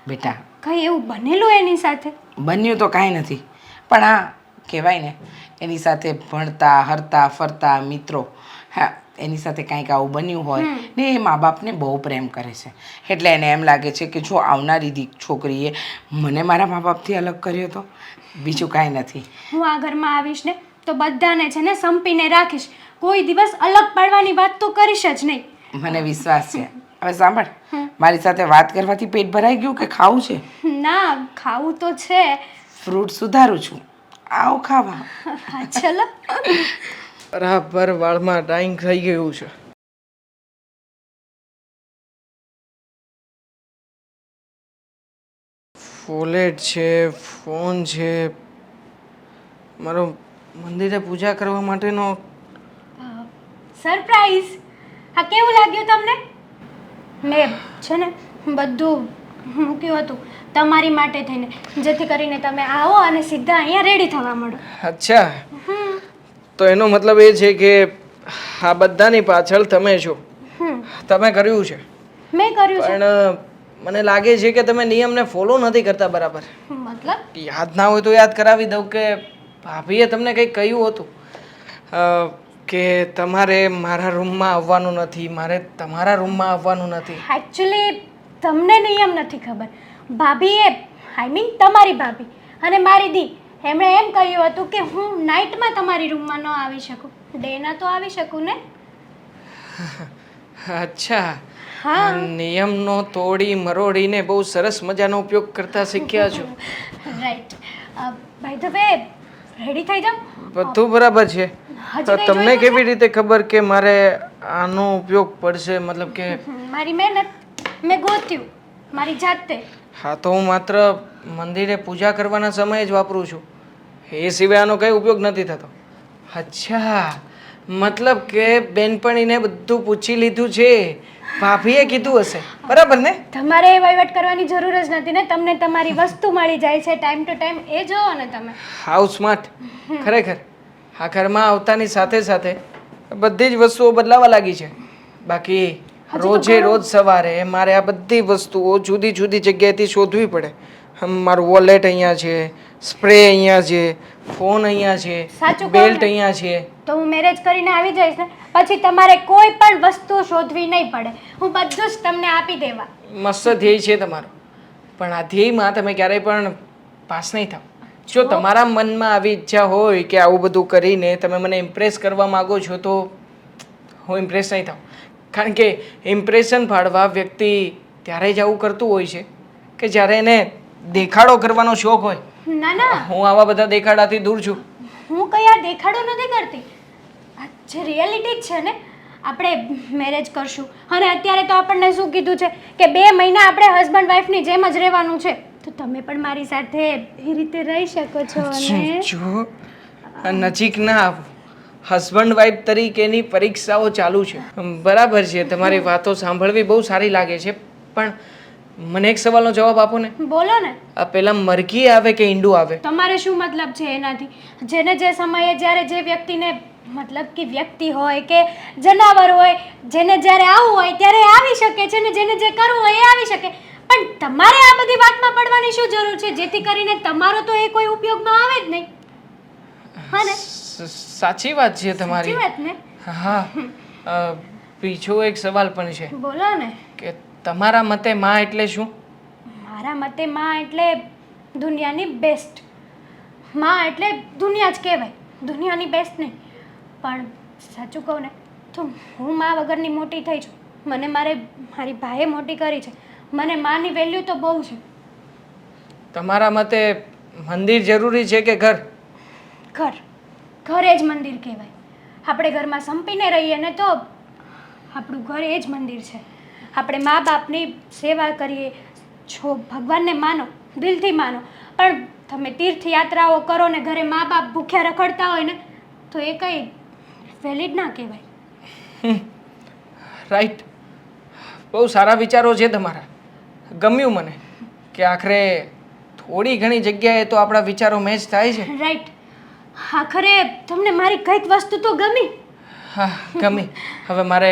બેટા, કંઈ એવું બનેલું એની સાથે? બન્યું તો કાંઈ નથી, પણ હા કહેવાય ને એની સાથે ભણતા હરતા ફરતા મિત્રો, હા એની સાથે કાંઈક આવું બન્યું હોય ને એ મા બાપને બહુ પ્રેમ કરે છે, એટલે એને એમ લાગે છે કે જો આવનારી છોકરીએ મને મારા મા બાપથી અલગ કર્યો તો, બીજું કાંઈ નથી. હું આ ઘરમાં આવીશ ને તો બધાને છે ને સંપીને રાખીશ, કોઈ દિવસ અલગ પાડવાની વાત તો કરીશ જ નહીં. મને વિશ્વાસ છે. હવે સાંભળ, મારી સાથે વાત કરવાથી પેટ ભરાઈ ગયું કે ખાવું છે? ના, ખાવું તો છે. ફ્રૂટ સુધારું છું, આવો ખાવા. હા, ચલો. બરાબર વાળમાં ડાઈંગ થઈ ગયું છે. વોલેટ છે, ફોન છે, મારો મંદિરે પૂજા કરવા માટેનો. સરપ્રાઈઝ. હા, કેવું લાગ્યું તમને? મેં છે ને બધું મૂક્યું હતું તમારી માટે થઈને, જેથી કરીને તમે આવો અને સીધા અહીંયા રેડી થવા મળો. અચ્છા, તો એનો મતલબ એ છે કે આ બધાની પાછળ તમે છો. તમે કર્યું છે. મેં કર્યું છે. પણ મને લાગે છે કે તમે નિયમને ફોલો નથી કરતા બરાબર. મતલબ? યાદ ના હોય તો યાદ કરાવી દઉં કે ભાભીએ તમને કંઈક કહ્યું હતું કે તમારે મારા રૂમમાં આવવાનું નથી, મારે તમારા રૂમમાં આવવાનું નથી. એકચ્યુઅલી તમને નિયમ નથી ખબર. ભાભીએ આઈ મીન તમારી ભાભી અને મારી દી એમણે એમ કહ્યું હતું કે હું નાઇટમાં તમારી રૂમમાં ન આવી શકું, ડેના તો આવી શકું ને. અચ્છા, હા. નિયમનો તોડી મરોડીને બહુ સરસ મજાનો ઉપયોગ કરતા શીખ્યા છો. Right. By the way, ready થઈ જાઓ. બધું બરાબર છે. હજી તો કંઈ તમને જોઈતું કેવી રીતે ખબર કે મારે આનો ઉપયોગ પડશે? મતલબ કે મારી મહેનત મેં ગોત્યું મારી જાતે. હા, તો હું માત્ર મંદિરે પૂજા કરવાના સમયે જ વાપરું છું, એ સિવાય આનો કંઈ ઉપયોગ નથી થતો. અચ્છા, મતલબ કે બેનપણીને બધું પૂછી લીધું છે, ભાભીએ કીધું હશે, બરાબર ને? તમારે એ વહીવટ કરવાની જરૂર જ નથી ને. તમને તમારી વસ્તુ મળી જાય છે ટાઈમ ટુ ટાઈમ, એ જોવો ને તમે. How smart. ખરેખર આ ઘરમાં આવતાની સાથે સાથે બધી જ વસ્તુઓ બદલાવા લાગી છે. બાકી રોજે રોજ સવારે મારે આ બધી વસ્તુઓ જુદી જુદી જગ્યાએથી શોધવી પડે. મારું વોલેટ અહીંયા છે, સ્પ્રે અહીંયા છે, ફોન અહીંયા છે, સાચું કહું બેલ્ટ ને? અહીંયા છે. તો હું મેરેજ કરીને આવી જઈશ ને, પછી તમારે કોઈ પણ વસ્તુ શોધવી નહીં પડે. હું બધું જ તમને આપી દેવા. મસ્ત ધ્યેય છે તમારો, પણ આ ધ્યેયમાં તમે ક્યારેય પણ પાસ નહીં થાવ. જો તમારા મનમાં આવી ઈચ્છા હોય કે આવું બધું કરીને તમે મને ઇમ્પ્રેસ કરવા માગો છો, તો હું ઇમ્પ્રેસ નહીં થાઉં. કારણ કે ઇમ્પ્રેશન પાડવા વ્યક્તિ ત્યારે જ આવું કરતું હોય છે કે જ્યારે એને દેખાડો કરવાનો શોખ હોય. ના ના, હું આવા બધા દેખાડાથી દૂર છું. હું કઈ આ દેખાડો નથી કરતી. આ જે રિયાલિટી જ છે ને, આપણે મેરેજ કરશું અને અત્યારે તો આપણને શું કીધું છે કે 2 મહિના આપણે હસબન્ડ વાઈફની જેમ જ રહેવાનું છે. તો તમે પણ મારી સાથે એ રીતે રહી શકો છો. અને જો નજીક ના આવો, હસબન્ડ વાઈફ તરીકેની પરીક્ષાઓ ચાલુ છે. બરાબર છે, તમારી વાતો સાંભળવી બહુ સારી લાગે છે, પણ મને એક સવાલનો જવાબ આપો ને. બોલો ને. આ પેલા મરઘી આવે કે ઈંડું આવે? તમારે શું મતલબ છે એનાથી? જેને જે સમયે જ્યારે જે વ્યક્તિને મતલબ કે વ્યક્તિ હોય કે જનાવર હોય, જેને જ્યારે આવવું હોય ત્યારે એ આવી શકે છે ને જેને જે કરવું હોય એ આવી શકે. પણ તમારે આ બધી વાતમાં પડવાની શું જરૂર છે, જેથી કરીને તમારો તો એ કોઈ ઉપયોગમાં આવે જ નહીં. હા ને? સાચી વાત છે તમારી. સાચી વાત ને? હા. બીજો એક સવાલ પણ છે બોલો ને. કે તમારા મતે માં એટલે શું? મારા મતે માં એટલે દુનિયાની બેસ્ટ. માં એટલે દુનિયા જ કહેવાય, દુનિયાની બેસ્ટ નહીં. પણ સાચું કહું ને તો હું માં વગરની મોટી થઈ છું. મને મારી ભાઈએ મોટી કરી છે. મને માની વેલ્યુ તો બહુ છે. તમારા મતે મંદિર જરૂરી છે કે ઘર? ઘર. ઘર એ જ મંદિર કહેવાય. આપણે ઘરમાં સંપીને રહીએ ને તો આપણું ઘર એ જ મંદિર છે. આપણે મા બાપની સેવા કરીએ છો, ભગવાનને માનો, દિલથી માનો, પણ તમે તીર્થયાત્રાઓ કરો ને ઘરે મા બાપ ભૂખ્યા રખડતા હોય ને તો એ કંઈ વેલિડ ના કહેવાય. રાઈટ. બહુ સારા વિચારો છે તમારા. ગમ્યું મને કે આખરે થોડી ઘણી જગ્યાએ તો આપણા વિચારો મેચ થાય છે. રાઈટ. આખરે તમને મારી કંઈક વસ્તુ તો ગમી. હા, ગમી. હવે મારે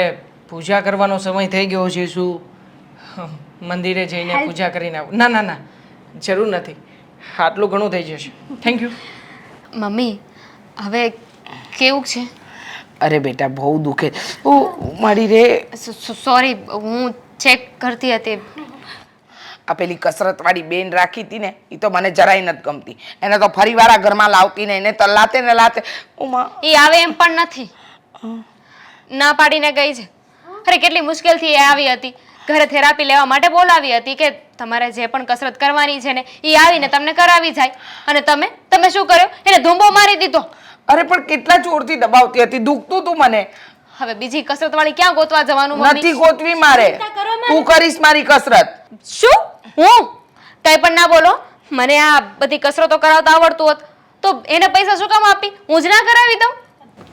પૂજા કરવાનો સમય થઈ ગયો છે. શું મંદિરે જઈને પૂજા કરીને આવું? ના ના ના, જરૂર નથી. આટલું ઘણું થઈ જશે. Thank you. મમ્મી, હવે કેવું છે? અરે બેટા, બહુ દુખે. ઓ મારી રે. સોરી, હું ચેક કરતી હતી. આ પેલી કસરતવાળી બેન રાખી હતી ને, એ તો મને જરાય નથી ગમતી. એને તો ફરીવાર આ ઘરમાં લાવતી ને એને તલાતે ને લાતે. એ આવે એમ પણ નથી, ના પાડીને ગઈ છે. અરે કેટલી મુશ્કેલથી એ આવી હતી. ઘરે થેરાપી લેવા માટે બોલાવી હતી કે તમારે જે પણ કસરત કરવાની છે ને એ આવીને તમને કરાવી જાય. અને તમે શું કર્યું? એને ધૂંબો મારી દીધો. અરે પણ કેટલા જોરથી દબાવતી હતી, દુખતું તું મને. હવે બીજી કસરત વાળી ક્યાં ગોતવા જવાનું મમ્મી? નથી ગોતવી મારે, તું કરીશ મારી કસરત. શું? હું કઈ પણ ના બોલો. મને આ બધી કસરતો કરાવતા આવડતું હોત તો એને પૈસા શું કામ આપી? હું જ ના કરાવી દઉં.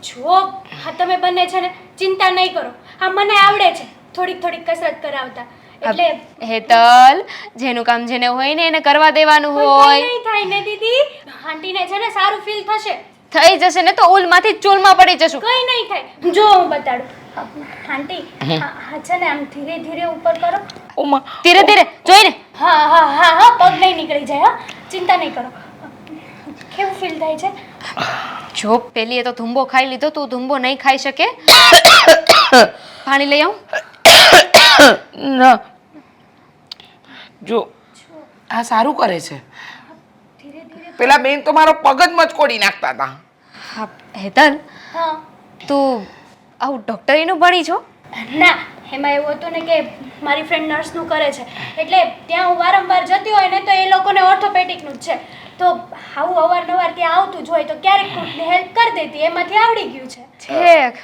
જો હા તમે બંને છે ને ચિંતા નહીં કરો. હા મને આવડે છે થોડીક થોડીક કસરત કરાવતા. એટલે હેતલ, જેનું કામ જેને હોય ને એને કરવા દેવાનું કોઈ હોય. નહીં થાય ને દીદી. આંટીને છે ને સારું ફીલ થશે. થઈ જશે ને તો ઉલમાંથી ચૂલમાં પડી જશું. કઈ નહીં થાય. જો હું બતાડું. આંટી હા છે ને આમ ધીરે ધીરે ઉપર કરો. ઓમાં ધીરે ધીરે જોઈને. હા હા હા હા પગ નહીં નીકળી જાય. હા ચિંતા નહીં કરો. કેવું ફીલ થાય છે? જો પેલીએ તો ધુંબો ખાઈ લીધો, તું ધુંબો નહીં ખાઈ શકે. પાણી લઈ આવું? ના, જો આ સારું કરે છે. પેલા બેન તો મારો પગ જ મચકોડી નાખતા હતા. હા હેતલ, હા તું આવું ડૉક્ટરીનું ભણી છો? ના એમાં એવું હતું ને કે મારી ફ્રેન્ડ નર્સનું કરે છે એટલે ત્યાં હું વારંવાર જતી હોય ને તો એ લોકોને ઓર્થોપેડિકનું જ છે તો આવું અવારનવાર ત્યાં આવતું જ હોય તો ક્યારેક કોઈને હેલ્પ કરી દેતી એમાંથી આવડી ગયું છે. છેક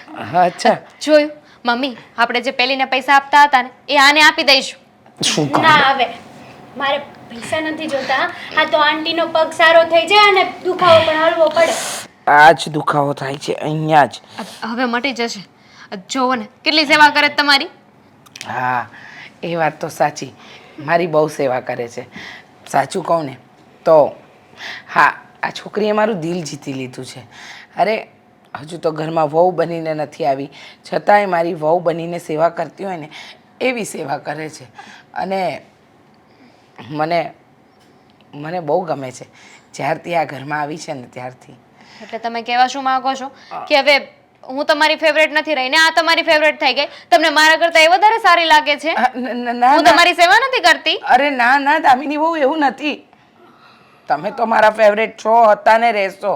અચ્છા, જોયું મમ્મી, આપણે જે પેલીને પૈસા આપતા હતા ને એ આને આપી દઈશું. શું કામ? ના આવે મારે પૈસા નથી જોતા. આ તો આંટીનો પગ સારો થઈ જાય અને દુખાવો પણ હળવો પડે. આ જ દુખાવો થાય છે અહીંયા જ. હવે મટી જશે. જોવો ને કેટલી સેવા કરે છે તમારી. હા, એ વાત તો સાચી. મારી બહુ સેવા કરે છે. સાચું કહું ને તો હા, આ છોકરીએ મારું દિલ જીતી લીધું છે. અરે હજુ તો ઘરમાં વહુ બનીને નથી આવી, છતાંય મારી વહુ બનીને સેવા કરતી હોય ને એવી સેવા કરે છે. અને મને બહુ ગમે છે જ્યારથી આ ઘરમાં આવી છે ને ત્યારથી. એટલે તમે કહેવા શું માંગો છો કે હવે હું તમારી ફેવરેટ નથી રહી ને આ તમારી ફેવરેટ થઈ ગઈ? તમને મારા કરતા એ વધારે સારી લાગે છે? ના, હું તમારી સેવા નથી કરતી. અરે ના ના દામિની બહુ એવું નથી. તમે તો મારા ફેવરેટ છો, હતા ને રહેશો.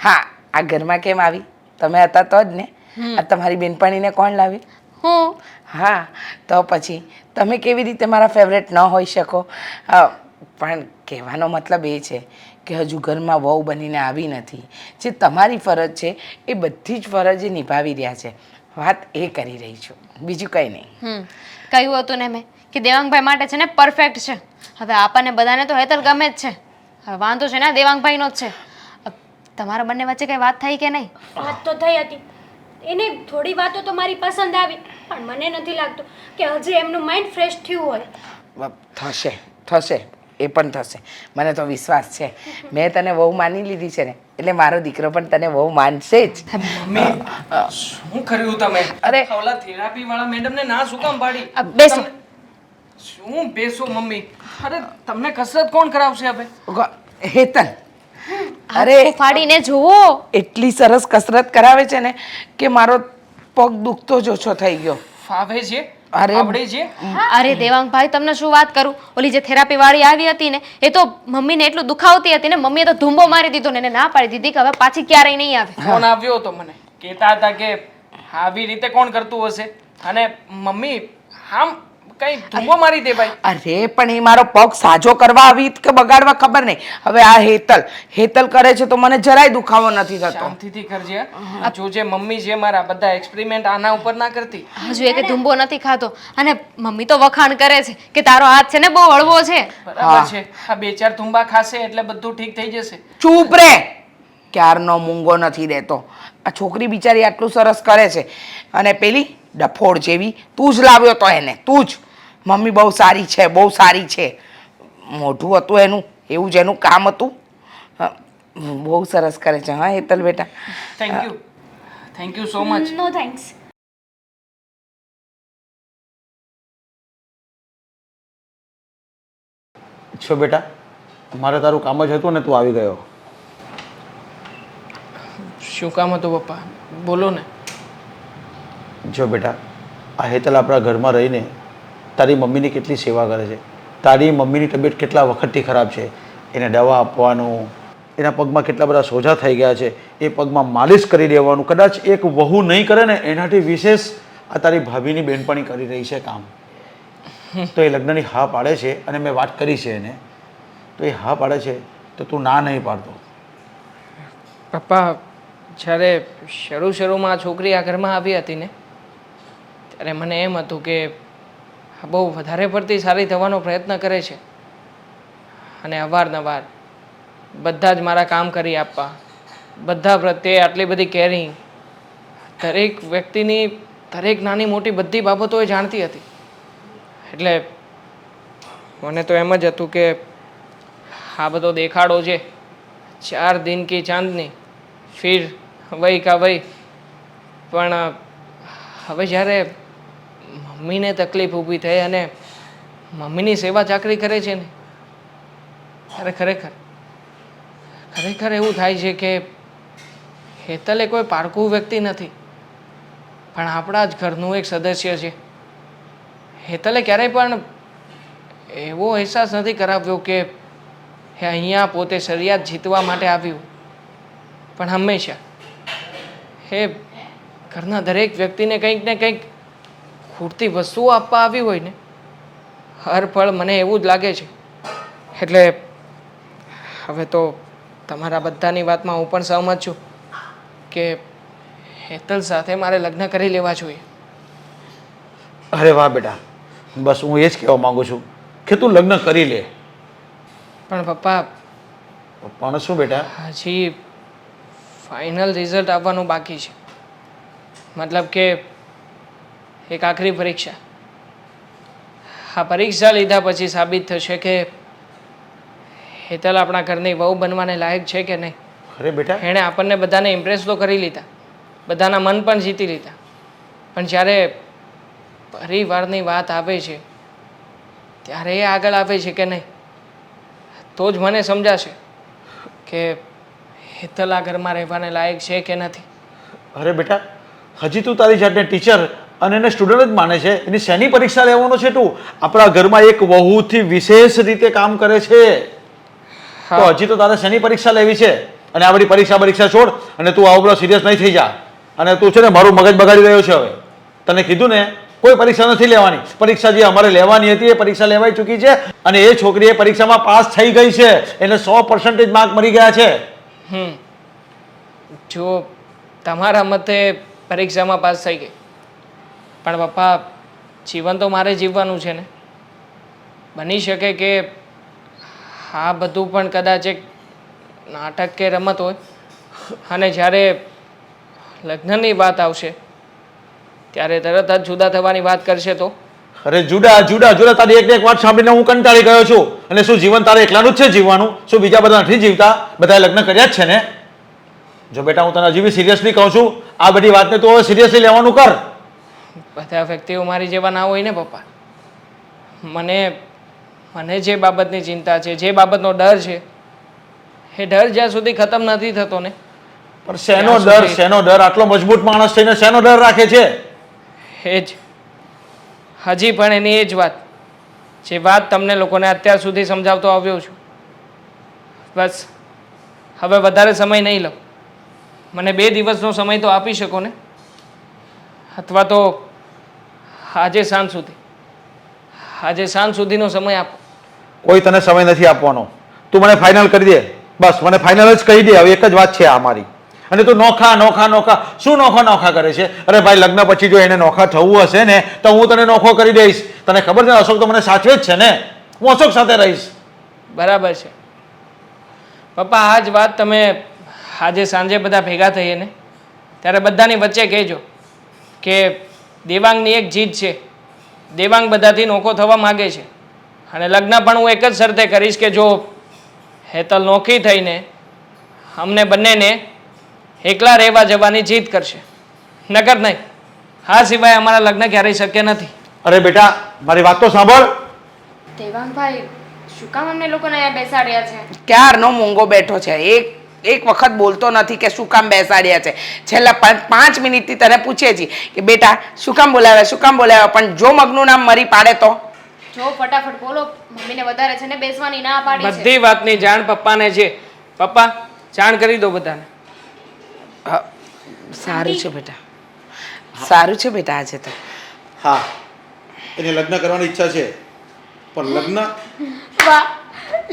હા, આ ઘરમાં કેમ આવી? તમે હતા તો જ ને. આ તમારી બેનપણીને કોણ લાવી? હું. હા, તો પછી તમે કેવી રીતે મારા ફેવરેટ ન હોઈ શકો? પણ કહેવાનો મતલબ એ છે કે હજુ ઘરમાં વહુ બનીને આવી નથી. જે તમારી ફરજ છે એ બધી જ ફરજ એ નિભાવી રહ્યા છે. વાત એ કરી રહી છું, બીજું કંઈ નહીં. કહ્યું હતું ને મેં કે દેવાંગભાઈ માટે છે ને પરફેક્ટ છે. હવે આપણને બધાને તો હેતલ ગમે જ છે. હવે વાંધો છે ને દેવાંગભાઈનો જ છે. તમારા બંને વચ્ચે કઈ વાત થઈ કે નહીં? વાત તો થઈ હતી. એને થોડી વાતો તો મારી પસંદ આવી પણ મને નથી લાગતું કે હજી એમનું માઇન્ડ ફ્રેશ થયું હોય. થશે એ પણ થશે. મને તો વિશ્વાસ છે. મેં તને બહુ માની લીધી છે ને એટલે મારો દીકરો પણ તને બહુ માનશે જ. મમ્મી, શું કર્યું તમે? અરે ઓલા થેરાપી વાળા મેડમને ના શું કામ પાડી? બેસો. શું બેસો મમ્મી? અરે તમને કસરત કોણ કરાવશે હવે? હેતલ, અરે ફાડીને જુઓ. એટલી સરસ કસરત કરાવે છે ને કે મારો પગ દુખતો જ ઓછો થઈ ગયો. ફાવે છે? અરે આવડે છે? અરે દેવાંગભાઈ, તમને શું વાત કરું, ઓલી જે થેરાપી વાળી આવી હતી ને એ તો મમ્મીને એટલું દુખાવતી હતી ને મમ્મીએ તો ધૂંબો મારી દીધો ને એને ના પાડી દીધી કે હવે પાછી ક્યારેય નહીં આવે. ફોન આવ્યો હતો મને, કહેતા હતા કે આવી રીતે કોણ કરતું હશે અને મમ્મી આમ કઈ ધૂંબો મારી દે ભાઈ. અરે પણ એ મારો પગ સાજો કરવા આવી કે બગાડવા ખબર નહીં. હવે આ હેતલ કરે છે તો મને જરાય દુખાવો નથી થતો. શાંતિથી કરજે. જોજે મમ્મી છે મારા બધા એક્સપેરિમેન્ટ આના ઉપર ના કરતી. હજુ એક ધૂંબો નથી ખાતો અને મમ્મી તો વખાણ કરે છે કે તારો હાથ છે ને બહુ હળવો છે. બરાબર છે. આ 2-4 ધુંબા ખાશે એટલે બધું ઠીક થઈ જશે. ચૂપ રે, ક્યારનો મૂંગો નથી રહેતો. આ છોકરી બિચારી આટલું સરસ કરે છે અને પેલી ડફોડ જેવી તું જ લાવ્યો તો એને, તું જ. મમ્મી બહુ સારી છે, બહુ સારી છે. મોઢું હતું એનું, એવું જ એનું કામ હતું. બહુ સરસ કરે છે. હા હેતલ બેટા, thank you so much. No thanks. છો બેટા, મારે તારું કામ જ હતું ને તું આવી ગયો. શું કામ હતું પપ્પા? બોલો ને. જો બેટા, આ હેતલ આપણા ઘરમાં રહીને તારી મમ્મીની કેટલી સેવા કરે છે. તારી મમ્મીની તબિયત કેટલા વખતથી ખરાબ છે, એને દવા આપવાનું, એના પગમાં કેટલા બધા સોજા થઈ ગયા છે, એ પગમાં માલિશ કરી દેવાનું. કદાચ એક વહુ નહીં કરે ને એનાથી વિશેષ આ તારી ભાભીની બેનપણી કરી રહી છે કામ. તો એ લગ્નની હા પાડે છે અને મેં વાત કરી છે એને, તો એ હા પાડે છે તો તું ના નહીં પાડતો. પપ્પા, જ્યારે શરૂમાં આ છોકરી આ ઘરમાં આવી હતી ને, ત્યારે મને એમ હતું કે આ બહુ વધારે પડતી સારી થવાનો પ્રયત્ન કરે છે અને અવારનવાર બધા જ મારા કામ કરી આપવા, બધા પ્રત્યે આટલી બધી કેરિંગ, દરેક વ્યક્તિની દરેક નાની મોટી બધી બાબતો એ જાણતી હતી. એટલે મને તો એમ જ હતું કે આ બધો દેખાડો છે, 4 દિન કી ચાંદની ફિર વહી કા વહી. પણ હવે જ્યારે મમ્મીને તકલીફ ઊભી થઈ અને મમ્મીની સેવા ચાકરી કરે છે ને, ત્યારે ખરેખર એવું થાય છે કે હેતલ એ કોઈ પારકું વ્યક્તિ નથી, પણ આપણા જ ઘરનું એક સદસ્ય છે. હેતલે ક્યારેય પણ એવો અહેસાસ નથી કરાવ્યો કે એ અહીંયા પોતે શરિયાત જીતવા માટે આવ્યું, પણ હંમેશા એ ઘરના દરેક વ્યક્તિને કંઈક ને કંઈક ખૂટતી વસ્તુઓ આપવા આવી હોય ને, હર પળ મને એવું જ લાગે છે. એટલે હવે તો તમારા બધાની વાતમાં હું પણ સહમત છું કે હેતલ સાથે મારે લગ્ન કરી લેવા જોઈએ. અરે વાહ બેટા, બસ હું એ જ કહેવા માગું છું કે તું લગ્ન કરી લે. પણ પપ્પા, પણ શું બેટા? હજી ફાઇનલ રિઝલ્ટ આવવાનું બાકી છે. મતલબ કે એક આખરી પરીક્ષા. આ પરીક્ષા લીધા પછી સાબિત થશે કે હેતલ આપણા ઘરની વહુ બનવાને લાયક છે કે નહીં. અરે બેટા, એણે આપણને બધાને ઇમ્પ્રેસ તો કરી લીધા, બધાના મન પણ જીતી લીધા, પણ જ્યારે પરિવારની વાત આવે છે ત્યારે એ આગળ આવે છે કે નહીં, તો જ મને સમજાશે કે હેતલ આ ઘરમાં રહેવાને લાયક છે કે નથી. અરે બેટા, હજી તું તારી જાતને ટીચર અને એને સ્ટુડન્ટ જ માને છે. એની શેની પરીક્ષા લેવાનો છે તું? આપણા ઘરમાં એક વહુથી વિશેષ રીતે કામ કરે છે, તો હજી તો તારે શેની પરીક્ષા લેવી છે? અને આ બધી પરીક્ષા છોડ અને તું આવો બધો સિરિયસ નહીં થઈ જા. અને તું છે ને મારું મગજ બગાડી રહ્યો છે. હવે તને કીધું ને, કોઈ પરીક્ષા નથી લેવાની. પરીક્ષા જે અમારે લેવાની હતી એ પરીક્ષા લેવાઈ ચૂકી છે અને એ છોકરી એ પરીક્ષામાં પાસ થઈ ગઈ છે. એને 100% માર્ક મળી ગયા છે. જો તમારા મતે પરીક્ષામાં પાસ થઈ ગઈ, પણ પપ્પા, જીવન તો મારે જીવવાનું છે ને. બની શકે કે આ બધું પણ કદાચ એક નાટક કે રમત હોય અને જ્યારે લગ્નની વાત આવશે ત્યારે તરત જ જુદા થવાની વાત કરશે તો? અરે જુદા તારી એક વાત સાંભળીને હું કંટાળી ગયો છું. અને શું જીવન તારે એકલાનું જ છે જીવવાનું? શું બીજા બધા નથી જીવતા? બધાએ લગ્ન કર્યા જ છે ને. જો બેટા, હું તને હજી બી સિરિયસલી કહું છું, આ બધી વાતને તું હવે સિરિયસલી લેવાનું કર. બધા વ્યક્તિઓ મારી જેવા ના હોય ને પપ્પા. મને જે બાબતની ચિંતા છે, જે બાબતનો ડર છે, એ ડર જ્યાં સુધી ખતમ નથી થતો ને. પણ શેનો ડર? આટલો મજબૂત માણસ થઈને શેનો ડર રાખે છે? એ જ હજી પણ એની એ જ વાત, જે વાત તમને લોકોને અત્યાર સુધી સમજાવતો આવ્યો છું. બસ હવે વધારે સમય નહીં લઉં. મને 2 દિવસનો સમય તો આપી શકો ને, અથવા તો આજે સાંજ સુધીનો સમય આપો. કોઈ તને સમય નથી આપવાનો. તું મને ફાઇનલ કરી દે, બસ મને ફાઇનલ જ કહી દે. હવે એક જ વાત છે આ મારી. અને તું નોખા શું નોખા કરે છે? અરે ભાઈ, લગ્ન પછી જો એને નોખા થવું હશે ને તો હું તને નોખો કરી દઈશ. તને ખબર છે અશોક તો મને સાચવે જ છે ને. હું અશોક સાથે રહીશ. બરાબર છે પપ્પા. આ જ વાત તમે આજે સાંજે બધા ભેગા થઈએ ને ત્યારે બધાની વચ્ચે કહેજો કે દેવાંગની એક જીદ છે. દેવાંગ બધાથી નોખો થવા માગે છે અને લગ્ન પણ હું એક જ શરતે કરીશ કે જો હેતલ નોખી થઈને અમને બંનેને એકલા રહેવા જવાની જીદ કરશે, નકર નહીં. આ સિવાય અમારા લગ્ન ક્યારેય શક્ય નથી. અરે બેટા, મારી વાત તો સાંભળ. દેવાંગભાઈ, શું કામ અમને લોકોને અહીંયા બેસાડ્યા છે? ક્યારનો મૂંગો બેઠો છે. એક વખત બોલતો નથી કે શું કામ બેસાડ્યા છે. છેલ્લા 5 મિનિટથી તને પૂછે છે કે બેટા શું કામ બોલાવ્યા, પણ જો મગનું નામ મરી પાડે તો? જો ફટાફટ બોલો, મમ્મીને વધારે છે ને બેસવાની ના પાડી છે. બધી વાતની જાણ પપ્પાને છે. પપ્પા, જાણ કરી દો બધાને. સારું છે બેટા આજે તો. હા, એને લગ્ન કરવાની ઈચ્છા છે. પણ લગ્ન વાહ,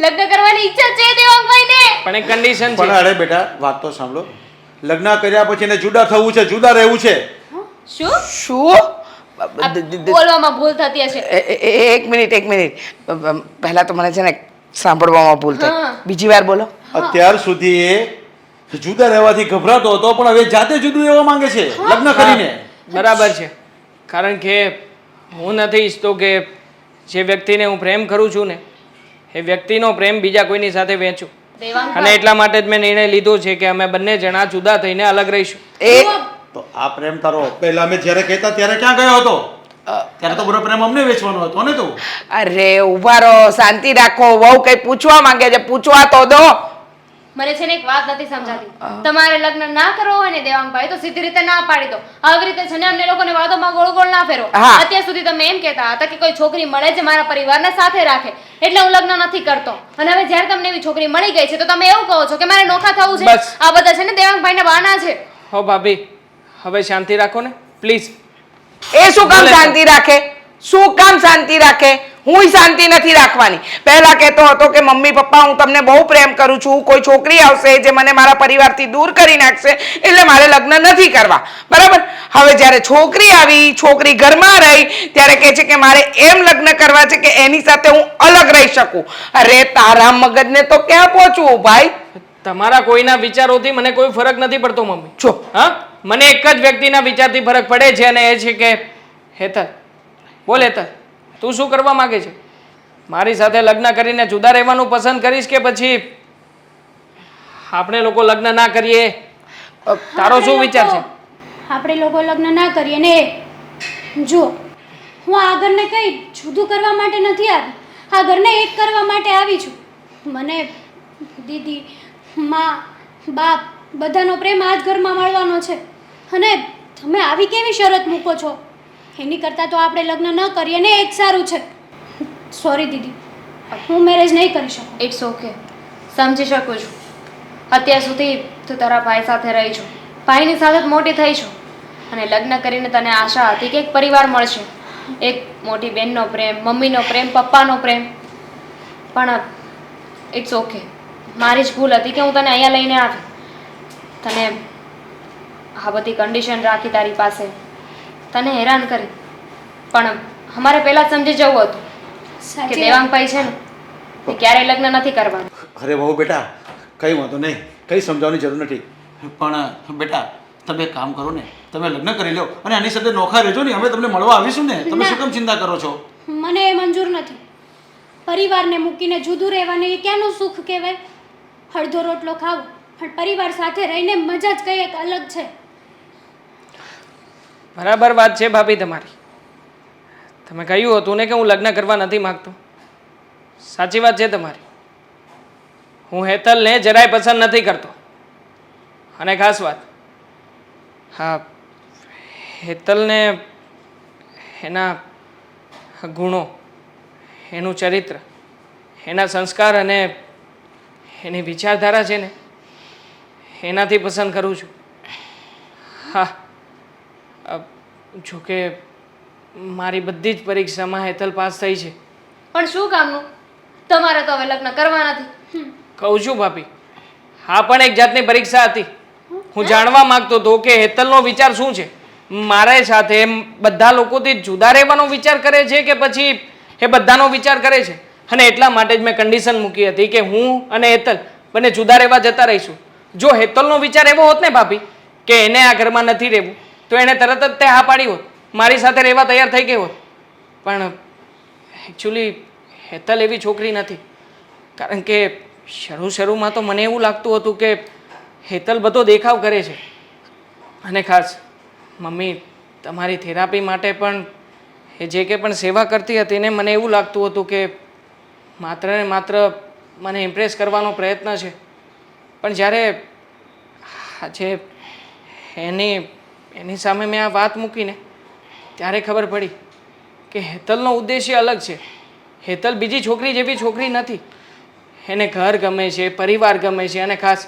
લગ્ન કરવાની ઈચ્છા છે દેવાંગભાઈને. પણ એક કન્ડિશન પણ છે. અરે બેટા વાત તો સાંભળો. લગ્ન કર્યા પછી એને જુદા થવું છે, જુદા રહેવું છે. શું શું આ બોલવામાં ભૂલ થતી હશે. એક મિનિટ પહેલા તો મને છે ને સાંભળવામાં ભૂલ થઈ. હા. બીજી વાર બોલો. અત્યાર સુધી એ જુદા રહેવાથી ગભરાતો હતો, પણ હવે જાતે જુદું રહેવા માંગે છે લગ્ન કરીને. બરાબર છે. કારણ કે હું નથી ઈચ્છતો કે જે વ્યક્તિને હું પ્રેમ કરું છું ને એ વ્યક્તિનો પ્રેમ બીજા કોઈની સાથે વહેંચું. અને દેવાંગભાઈ એટલા માટે જ મેં નિર્ણય લીધો છે કે અમે બંને જણા જુદા થઈને અલગ રહીશું. એ તો આ પ્રેમ તારો પહેલા અમે જ્યારે કહેતા ત્યારે ક્યાં ગયો હતો? ત્યારે તો બધો પ્રેમ અમને વેચવાનો હતો ને તું. અરે ઉભા રહો, શાંતિ રાખો. વહુ કઈ પૂછવા માંગે છે, પૂછવા તો દો. મને છે ને એક વાત નથી સમજાતી. તમારે લગ્ન ના કરવો હોય ને દેવાંગભાઈ તો સીધી રીતે ના પાડી દો. આવી રીતે છે ને અમને લોકોને વાતોમાં ગોળ ગોળ ના ફેરો. હા. અત્યાર સુધી તમે એમ કહેતા હતા કે કોઈ છોકરી મળે છે મારા પરિવારને સાથે રાખે એટલે હું લગ્ન નથી કરતો. અને હવે જ્યારે તમને એવી છોકરી મળી ગઈ છે તો તમે એવું કહો છો કે મારે નોખા થવું છે. બસ. આ બધા છે ને દેવાંગભાઈના બહાના છે. હો ભાભી, હવે શાંતિ રાખો ને પ્લીઝ. એ શું કામ બોલે. શાંતિ રાખે? શું કામ શાંતિ રાખે? હું શાંતિ નથી રાખવાની. પહેલા કહેતો હતો કે મમ્મી પપ્પા હું તમને બહુ પ્રેમ કરું છું, કોઈ છોકરી આવશે જે મને મારા પરિવારથી દૂર કરી નાખશે એટલે મારે લગ્ન નથી કરવા. બરાબર? હવે જ્યારે છોકરી આવી, છોકરી ઘરમાં રહી ત્યારે કહે છે કે મારે એમ લગ્ન કરવા છે કે એની સાથે હું અલગ રહી શકું. અરે તારા મગજને તો ક્યાં પહોંચવું ભાઈ? તમારા કોઈના વિચારોથી મને કોઈ ફરક નથી પડતો મમ્મી. જો હા, મને એક જ વ્યક્તિના વિચારથી ફરક પડે છે અને એ છે કે હેતલ. બોલ હેતલ, તું શું કરવા માંગે છે? મારી સાથે લગ્ન કરીને જુદા રહેવાનું પસંદ કરીશ કે પછી આપણે લોકો લગ્ન ના કરીએ? તારો શું વિચાર છે? આપણે લોકો લગ્ન ના કરીએ ને જો હું આ ઘરને કંઈ જુદું કરવા માટે નથી આવી, આ ઘરને એક કરવા માટે આવી છું. મને દીદી, મા, બાપ બધાનો પ્રેમ આ જ ઘરમાં મળવાનો છે અને તમે આવી કેવી શરત મૂકો છો? એની કરતાં તો આપણે લગ્ન ન કરીએ ને એ જ સારું છે. સોરી દીદી, હું મેરેજ નહીં કરી શકું. ઇટ્સ ઓકે, સમજી શકું છું. અત્યાર સુધી તું તારા ભાઈ સાથે રહી છું, ભાઈની સાથે જ મોટી થઈ છું અને લગ્ન કરીને તને આશા હતી કે એક પરિવાર મળશે, એક મોટી બહેનનો પ્રેમ, મમ્મીનો પ્રેમ, પપ્પાનો પ્રેમ. પણ ઇટ્સ ઓકે, મારી જ ભૂલ હતી કે હું તને અહીંયા લઈને આવી, તને આ બધી કન્ડિશન રાખી તારી પાસે, તને હેરાન કરી. પણ અમારે પહેલાં જ સમજી જવું હતું કે સાચી વાત. દેવાંગભાઈ છે ને એ ક્યારેય લગ્ન નથી કરવાનું. અરે બહુ બેટા, કંઈ વાંધો નહીં, કંઈ સમજાવવાની જરૂર નથી. પણ બેટા તમે એક કામ કરો ને, તમે લગ્ન કરી લો અને આની સાથે નોખા રહેજો ને. અમે તમને મળવા આવીશું ને. તમે શું કામ ચિંતા કરો છો? મને એ મંજૂર નથી. પરિવારને મૂકીને જુદું રહેવાને એ ક્યાંનું સુખ કહેવાય? અડધો રોટલો ખાવો પણ પરિવાર સાથે રહીને મજા જ કંઈ એક અલગ છે. બરાબર વાત છે ભાભી તમારી. તમે કહ્યું હતું ને કે હું લગ્ન કરવા નથી માંગતો. સાચી વાત છે તમારી. હું હેતલને જરાય પસંદ નથી કરતો. અને ખાસ વાત, હા, હેતલને એના ગુણો, એનું ચરિત્ર, એના સંસ્કાર અને એની વિચારધારા છે ને એનાથી પસંદ કરું છું. હા, જોકે મારી બધી જ પરીક્ષામાં હેતલ પાસ થઈ છે. પણ શું કામનું? તમારે તો હવે લગ્ન કરવા નથી. કહું છું ભાભી, હા પણ એક જાતની પરીક્ષા હતી. હું જાણવા માંગતો હતો કે હેતલનો વિચાર શું છે. મારા સાથે બધા લોકોથી જુદા રહેવાનો વિચાર કરે છે કે પછી એ બધાનો વિચાર કરે છે. અને એટલા માટે જ મેં કન્ડિશન મૂકી હતી કે હું અને હેતલ બંને જુદા રહેવા જતા રહીશું. જો હેતલનો વિચાર એવો હોત ને ભાભી કે એને આ ઘરમાં નથી રહેવું તો એણે તરત જ તે હા પાડી હોત, મારી સાથે રહેવા તૈયાર થઈ ગઈ હોત. પણ એકચ્યુઅલી હેતલ એવી છોકરી નથી. કારણ કે શરૂમાં તો મને એવું લાગતું હતું કે હેતલ બધો દેખાવ કરે છે. અને ખાસ મમ્મી તમારી થેરાપી માટે પણ એ જે કે પણ સેવા કરતી હતી ને મને એવું લાગતું હતું કે માત્ર ને માત્ર મને ઇમ્પ્રેસ કરવાનો પ્રયત્ન છે. પણ જ્યારે આજે એની સામે મેં આ વાત મૂકીને ત્યારે ખબર પડી કે હેતલનો ઉદ્દેશ્ય અલગ છે. હેતલ બીજી છોકરી જેવી છોકરી નથી. એને ઘર ગમે છે, પરિવાર ગમે છે અને ખાસ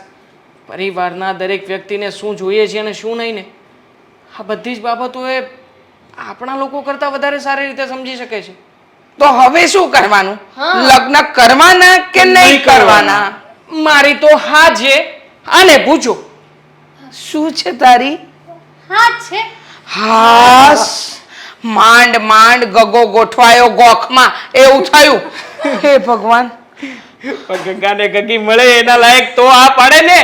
પરિવારના દરેક વ્યક્તિને શું જોઈએ છે અને શું નહીં ને આ બધી જ બાબતો એ આપણા લોકો કરતાં વધારે સારી રીતે સમજી શકે છે. તો હવે શું કરવાનું? લગ્ન કરવાના કે નહીં કરવાના? મારી તો હા છે. આને પૂછો. શું છે તારી? હા છે. હાસ માંડ માંડ ગગો ગોઠવાયો ગોખમાં એવું થયું. હે ભગવાન. પણ ગંગાને ગગી મળે એના લાયક તો આ પાડે ને.